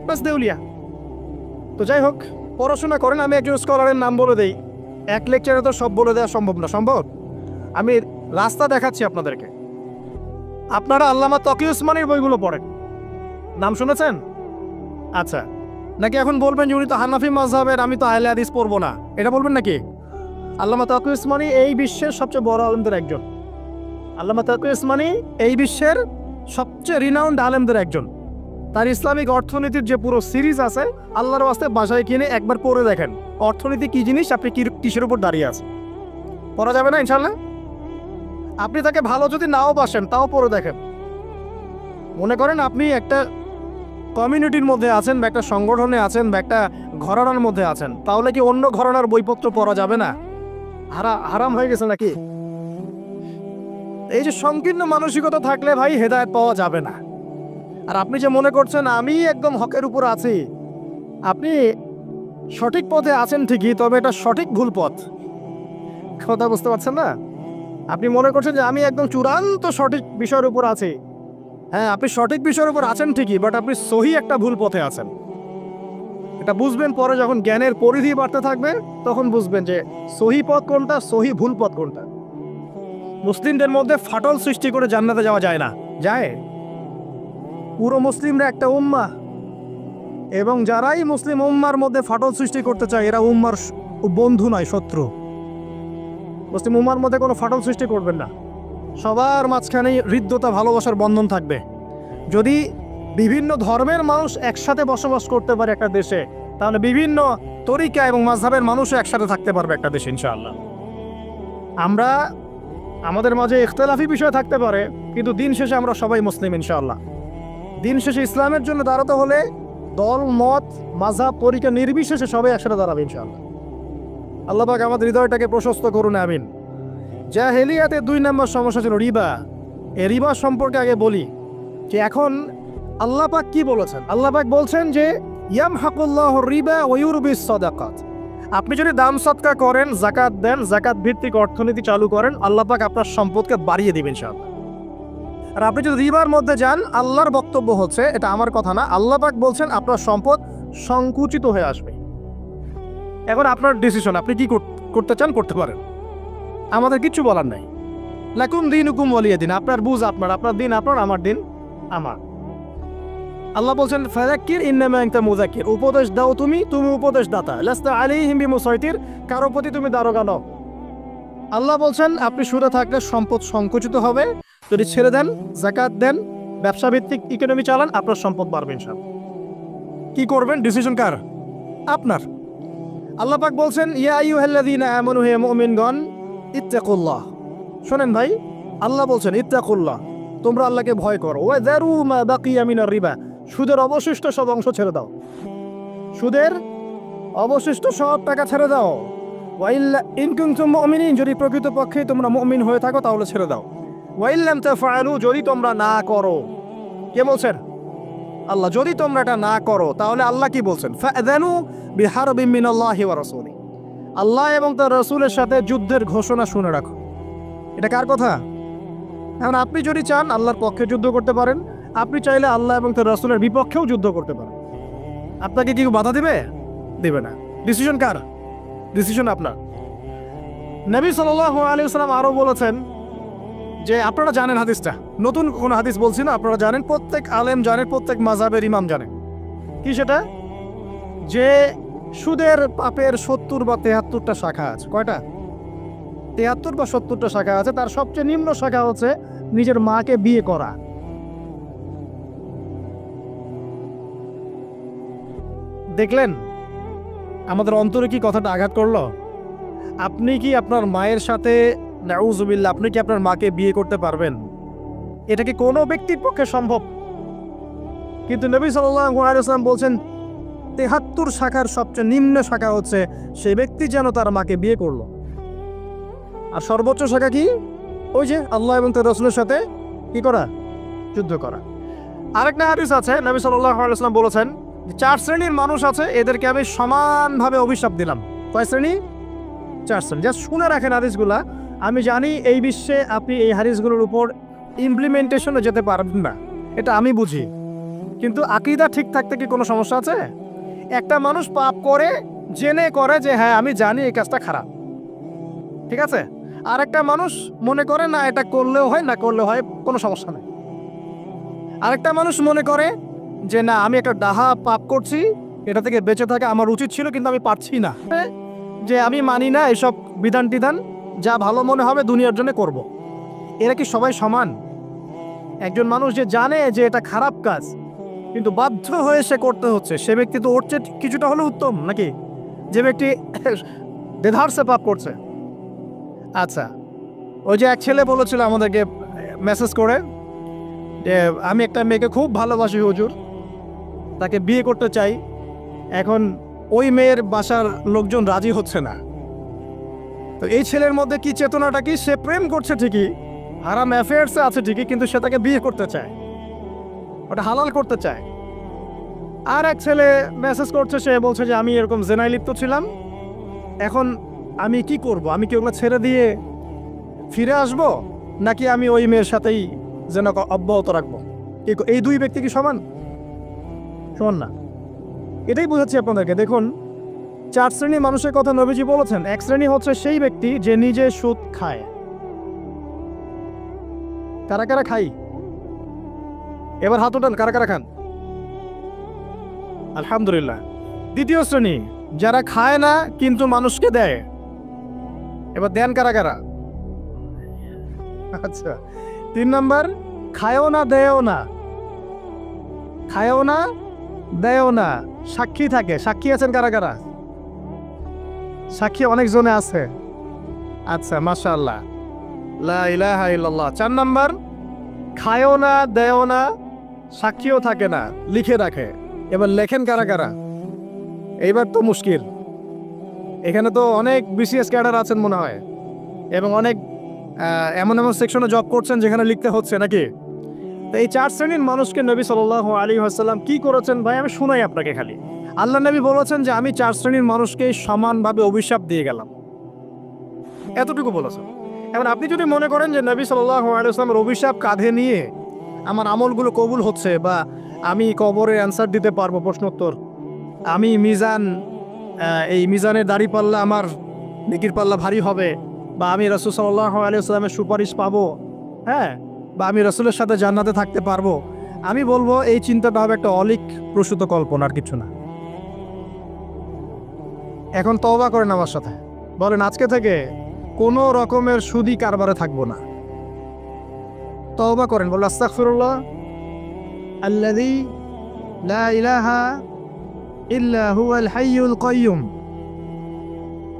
বাস দেউলিয়া। তো যাই হোক, পড়াশোনা করেন। আমি একজন স্কলারের নাম বলে দেই, এক লেকচারে তো সব বলে দেওয়া সম্ভব না। সম্ভব? আমি রাস্তা দেখাচ্ছি আপনাদেরকে। আপনারা আল্লামা তকি উসমানীর বইগুলো পড়েন, নাম শুনেছেন? আচ্ছা, নাকি এখন বলবেন যে উনি তো হানাফি মাযহাবের, আমি তো আহলে হাদিস পড়বো না, এটা বলবেন নাকি? আল্লামা তকি উসমানী এই বিশ্বের সবচেয়ে বড় আলেমদের একজন। আল্লামা তকি উসমানী এই বিশ্বের সবচেয়ে রিনাউন্ড আলেমদের একজন। তার ইসলামিক অর্থনীতির যে পুরো সিরিজ আছে, আল্লাহর ওয়াস্তে বাসায় কিনে একবার পড়ে দেখেন অর্থনীতি কি জিনিস, আপনি কিসের উপর দাঁড়িয়ে আছেন। পড়া যাবে না ইনশাল্লাহ? আপনি তাকে ভালো যদি নাও বাসেন তাও পড়ে দেখেন। মনে করেন আপনি একটা কমিউনিটির মধ্যে আছেন, বা একটা সংগঠনে আছেন, বা একটা ঘরানার মধ্যে আছেন, তাহলে কি অন্য ঘরানার বইপত্র পড়া যাবে না? হারাম হয়ে গেছে নাকি? এই যে সংকীর্ণ মানসিকতা থাকলে ভাই হেদায়েত পাওয়া যাবে না। আর আপনি যে মনে করছেন আমি একদম হকের উপর আছি, আপনি সঠিক পথে আছেন ঠিকই, তবে এটা সঠিক ভুল পথ। কথা বুঝতে পারছেন না? আপনি মনে করছেন যে আমি একদম চূড়ান্ত সঠিক বিষয়ের উপর আছি। হ্যাঁ, আপনি সঠিক বিষয়ের উপর আছেন ঠিকই, বাট আপনি সহি একটা ভুল পথে আছেন। এটা বুঝবেন পরে, যখন জ্ঞানের পরিধি বাড়তে থাকবে তখন বুঝবেন যে সহি পথ কোনটা, সহি ভুল পথ কোনটা। মুসলিমদের মধ্যে ফাটল সৃষ্টি করে জান্নাতে যাওয়া যায় না। যায়? পুরো মুসলিমরা একটা উম্মাহ, এবং যারাই মুসলিম উম্মার মধ্যে ফাটল সৃষ্টি করতে চায় এরা উম্মার বন্ধু নয়, শত্রু। মুসলিম উম্মার মধ্যে কোনো ফাটল সৃষ্টি করবেন না। সবার মাঝখানে হৃদ্যতা, ভালোবাসার বন্ধন থাকবে। যদি বিভিন্ন ধর্মের মানুষ একসাথে বসবাস করতে পারে একটা দেশে, তাহলে বিভিন্ন তরিকা এবং মাযহাবের মানুষও একসাথে থাকতে পারবে একটা দেশে ইনশাআল্লাহ। আমরা আমাদের মাঝে ইখতিলাফি বিষয় থাকতে পারে, কিন্তু দিন শেষে আমরা সবাই মুসলিম ইনশাআল্লাহ। দিন শেষে ইসলামের জন্য দাঁড়াতে হলে দল, মত, মাযহাব, তরিকা নির্বিশেষে সবাই একসাথে দাঁড়াবে ইনশাআল্লাহ। আল্লাহ পাক আমাদের হৃদয়টাকে প্রশস্ত করুন, আমিন। জাহেলিয়াতে 2 নম্বর সমস্যা ছিল রিবা। এই রিবা সম্পর্কে আগে বলি যে এখন আল্লাহ পাক কি বলেছেন। আল্লাহ পাক বলছেন যে ইয়ামহাকুল্লাহু রিবা ওয়া ইউরবিস সাদাকাত। আপনি যদি দান সদকা করেন, যাকাত দেন, যাকাত ভিত্তিক অর্থনীতি চালু করেন, আল্লাহ পাক আপনার সম্পদকে বাড়িয়ে দিবেন ইনশাআল্লাহ। আর আপনি যদি রিবার মধ্যে যান, আল্লাহর বক্তব্য হচ্ছে, এটা আমার কথা না, আল্লাহ পাক বলছেন আপনার সম্পদ সংকুচিত হয়ে আসবে। এখন আপনার ডিসিশন, আপনি কি করতে চান করতে পারেন, আমাদের কিচ্ছু বলার নাই। লাকুম দীনুকুম ওয়ালিয়া দিন, আপনার বুঝ আপনার, আপনার দিন আপনার, আমার দিন আমার। আল্লাহ বলছেন ফাযাক্কির ইন্নামা আনতা মুযাক্কির, উপদেশ দাও তুমি, তুমি উপদেশ দাতা। লাস্তা আলাইহিম বিমুসাইতির, কারো প্রতি তুমি দারোগা নও। আল্লাহ বলছেন আপনি সুদে থাকলে সম্পদ সংকুচিত হবে, যদি ছেড়ে দেন, যাকাত দেন, ব্যবসা ভিত্তিক ইকোনমি চালান, আপনার সম্পদ বাড়বে ইনশাআল্লাহ। কি করবেন, ডিসিশন কার? আপনার। আল্লাহ পাক বলছেন ইয়া আইয়ুহাল্লাযীনা আমানু, হে মুমিনগণ, ইত্তাকুল্লাহ। শোনেন ভাই, আল্লাহ বলছেন ইত্তাকুল্লাহ, তোমরা আল্লাহকে ভয় করো। ওয়া যারু মা বাকিয়া মিনার রিবা, সুদের অবশিষ্ট সব অংশ ছেড়ে দাও। সুদের অবশিষ্ট সব টাকা ছেড়ে দাও। ওয়া ইল্লা ইন কুনতুম মুমিনিন, যদি প্রকৃতপক্ষে তোমরা মুমিন হয়ে থাকো তাহলে ছেড়ে দাও। ওয়া ইল্লাম তাফআলু, যদি তোমরা না করো। কে বলছেন? আল্লাহ। যদি তোমরা এটা না করো তাহলে আল্লাহ কি বলছেন? ফাআযানু বিহারবিন মিনাল্লাহি ওয়া রাসূলিহি, আল্লাহ এবং তার রাসূলের সাথে যুদ্ধের ঘোষণা শুনে রাখো। এটা কার কথা? এখন আপনি যদি চান আল্লাহর পক্ষে যুদ্ধ করতে পারেন, আপনি চাইলে আল্লাহ এবং তার রাসূলের বিপক্ষেও যুদ্ধ করতে পারেন। আপনাকে কি বাধা দিবে? দিবে না। ডিসিশন কার? ডিসিশন আপনার। নবী সাল্লাল্লাহু আলাইহি ওয়াসাল্লাম আরো বলেছেন যে, আপনারা জানেন হাদিসটা, নতুন কোন হাদিস বলছি না, আপনারা জানেন, প্রত্যেক আলেম জানেন, প্রত্যেক মাযহাবের ইমাম জানেন। কি সেটা? যে সুদের পাপের 70 বা 73টা শাখা আছে। কয়টা? 73 বা 70টা শাখা আছে। তার সবচেয়ে নিম্ন শাখা হচ্ছে নিজের মাকে বিয়ে করা। দেখলেন আমাদের অন্তরে কি কথাটা আঘাত করলো? আপনি কি আপনার মায়ের সাথে, নাউযুবিল্লাহ, আপনি কি আপনার মাকে বিয়ে করতে পারবেন? এটা কি কোনো ব্যক্তির পক্ষে সম্ভব? কিন্তু নবী সাল্লাল্লাহু আলাইহি ওয়াসাল্লাম বলছেন 73 শাখার সবচেয়ে নিম্ন শাখা হচ্ছে সে ব্যক্তি যেন তার মাকে বিয়ে করলো। আর সর্বোচ্চ শাখা কি? ওই যে আল্লাহ এবং তার রাসূলের সাথে কি করা? যুদ্ধ করা। আরেকটা হাদিস আছে, নবী সাল্লাল্লাহু আলাইহি ওয়াসাল্লাম বলেছেন যে 4 শ্রেণীর মানুষ আছে, এদেরকে আমি সমানভাবে অভিশাপ দিলাম। কয় শ্রেণী? 4 শ্রেণী। জাস্ট শুনে রাখেন হাদিসগুলা। আমি জানি এই বিশ্বে আপনি এই হাদিসগুলোর উপর ইমপ্লিমেন্টেশনে যেতে পারবেন না, এটা আমি বুঝি, কিন্তু আকীদা ঠিক থাকতে কি কোনো সমস্যা আছে? একটা মানুষ পাপ করে জেনে করে যে হ্যাঁ আমি জানি এই কাজটা খারাপ, ঠিক আছে, আর একটা মানুষ মনে করে না এটা করলেও হয় না করলেও হয়, কোনো সমস্যা নেই। আরেকটা মানুষ মনে করে যে না আমি একটা ডাহা পাপ করছি, এটা থেকে বেঁচে থাকা আমার উচিত ছিল কিন্তু আমি পারছি না, যে আমি মানি না এসব বিধান টিধান, যা ভালো মনে হবে দুনিয়ার জন্য করব। এরা কি সবাই সমান? একজন মানুষ যে জানে যে এটা খারাপ কাজ কিন্তু বাধ্য হয়ে সে করতে হচ্ছে, সে ব্যক্তি তো ওর চেয়ে কিছুটা হলেও উত্তম নাকি যে ব্যক্তি দেধারসে পাপ করছে? আচ্ছা, ওই যে এক ছেলে বলেছিল আমাদেরকে মেসেজ করে যে আমি একটা মেয়েকে খুব ভালোবাসি হুজুর, তাকে বিয়ে করতে চাই, এখন ওই মেয়ের বাসার লোকজন রাজি হচ্ছে না। তো এই ছেলের মধ্যে কি চেতনাটা কি? সে প্রেম করছে ঠিকই, হারাম অ্যাফেয়ার্সে আছে ঠিকই, কিন্তু সে তাকে বিয়ে করতে চায়, ওটা হালাল করতে চায়। আর এক ছেলে মেসেজ করছে, সে বলছে যে আমি এরকম জেনায় লিপ্ত ছিলাম, এখন আমি কি করব? আমি কি ওগুলো ছেড়ে দিয়ে ফিরে আসব, নাকি আমি ওই মেয়ের সাথেই যেন অব্যাহত রাখবো? এই দুই ব্যক্তি কি সমান? সমান না। এটাই বুঝাচ্ছি আপনাদেরকে। দেখুন, 4 শ্রেণীর মানুষের কথা নবীজি বলেছেন। এক শ্রেণী হচ্ছে সেই ব্যক্তি যে নিজে সুদ খায়। কারা কারা খাই? এবার হাত উঠান, কারা কারা খান? আলহামদুলিল্লাহ। দ্বিতীয় শ্রেণী যারা খায় না কিন্তু মানুষকে দেয়। এবার দেন কারা কারা? আচ্ছা। 3 নাম্বার, খায়ও না দেয়ও না, খায়ও না দেয়ও না, সাক্ষী থাকে। সাক্ষী আছেন কারা কারা? সাক্ষী অনেকজনে আছে। আচ্ছা, মাশাআল্লাহ, লা ইলাহা ইল্লাল্লাহ। 4 নাম্বার, খায়ও না দেয়ও না, সাক্ষীও থাকে না, লিখে রাখে। এবার লেখেন কারা কারা? এইবার তো মুশকিল। এখানে তো অনেক বিসিএস ক্যাডার আছেন মনে হয়, এবং অনেক এমন এমন সেকশনে জব করছেন যেখানে লিখতে হচ্ছে নাকি? তো এই 4 শ্রেণীর মানুষকে নবী সাল্লাল্লাহু আলাইহি ওয়াসাল্লাম কি করেছেন ভাই, আমি শুনাই আপনাকে খালি। আল্লাহ নবী বলেছেন যে আমি 4 শ্রেণীর মানুষকে সমানভাবে অভিশাপ দিয়ে গেলাম, এতটুকু বলেছেন। এখন আপনি যদি মনে করেন যে নবী সাল্লাল্লাহু আলাইহি ওয়াসাল্লামের অভিশাপ কাঁধে নিয়ে আমার আমলগুলো কবুল হচ্ছে, বা আমি কবরের অ্যান্সার দিতে পারবো, প্রশ্নোত্তর, আমি এই মিজানের দাড়ি পাল্লা আমার নেকির পাল্লা ভারী হবে, বা আমি রাসূল সাল্লাল্লাহু আলাইহি ওয়াসাল্লামের সুপারিশ পাবো, হ্যাঁ, বা আমি রাসূলের সাথে জান্নাতে থাকতে পারবো, আমি বলবো এই চিন্তাটা হবে একটা অলিক প্রসূত কল্পনা, আর কিছু না। এখন তওবা করেন আমার সাথে, বলেন আজকে থেকে কোনো রকমের সুদি কারবারে থাকবো না। তওবা করেন, বলেন আস্তাগফিরুল্লাহ আল্লাযী লা ইলাহা ইল্লা হুয়াল হাইয়ুল কাইয়্যুম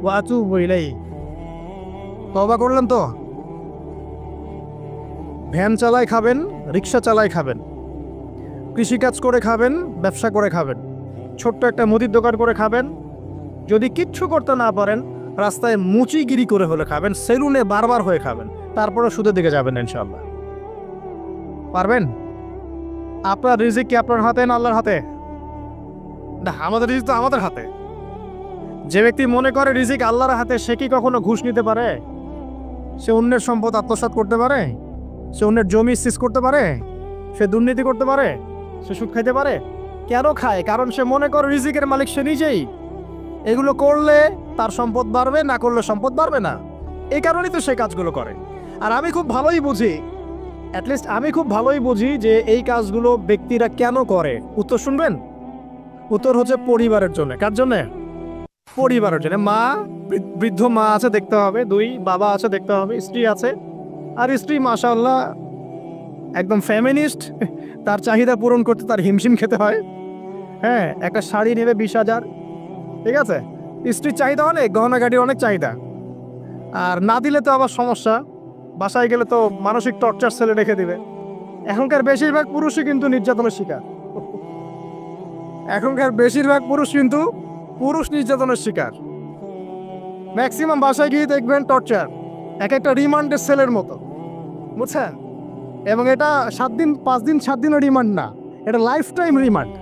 ওয়া আতুবু ইলাইহি। তওবা করলেন তো? ভ্যান চালায় খাবেন, রিক্সা চালায় খাবেন, কৃষিকাজ করে খাবেন, ব্যবসা করে খাবেন, ছোট্ট একটা মুদির দোকান করে খাবেন, যদি কিচ্ছু করতে না পারেন রাস্তায় মুচিগিরি করে হলে খাবেন, সেলুনে বারবার হয়ে খাবেন, তারপরে সুদের দিকে যাবেন ইনশাআল্লাহ। পারবেন? আপনার রিজিক কি আপনার হাতে না আল্লাহর হাতে? না, আমাদের রিজিক তো আমাদের হাতে। যে ব্যক্তি মনে করে রিজিক আল্লাহর হাতে, সে কি কখনো ঘুষ নিতে পারে? সে অন্যের সম্পদ আত্মসাৎ করতে পারে? সে অন্যের জমি সিজ করতে পারে? সে দুর্নীতি করতে পারে? সে সুদ খাইতে পারে? কেন খায়? কারণ সে মনে করে রিজিকের মালিক সে নিজেই। এগুলো করলে তার সম্পদ বাড়বে, না করলে সম্পদ বাড়বে না, এই কারণেই তো সে কাজগুলো করে। আর আমি খুব ভালোই বুঝি, অ্যাটলিস্ট আমি খুব ভালোই বুঝি যে এই কাজগুলো ব্যক্তিরা কেন করে। উত্তর শুনবেন? উত্তর হচ্ছে পরিবারের জন্য। কার জন্য? পরিবারের জন্য। মা, বৃদ্ধ মা আছে দেখতে হবে, 2 বাবা আছে দেখতে হবে, স্ত্রী আছে, আর স্ত্রী মাশাআল্লাহ একদম ফেমিনিস্ট, তার চাহিদা পূরণ করতে তার হিমশিম খেতে হয়। হ্যাঁ, একটা শাড়ি নেবে 20,000, ঠিক আছে, স্ত্রীর চাহিদা অনেক, গহনা গাড়ির অনেক চাহিদা, আর না দিলে তো আবার সমস্যা, বাসায় গেলে তো মানসিক টর্চার সেলে রেখে দিবে। এখনকার বেশিরভাগ পুরুষই কিন্তু নির্যাতনের শিকার। এখনকার বেশিরভাগ পুরুষ কিন্তু পুরুষ নির্যাতনের শিকার। ম্যাক্সিমাম বাসায় গিয়ে দেখবেন টর্চার, এক একটা রিমান্ডের সেলের মতো, বুঝছেন? এবং এটা 7 দিন 5 দিন 7 দিনের রিমান্ড না, এটা লাইফ টাইম রিমান্ড।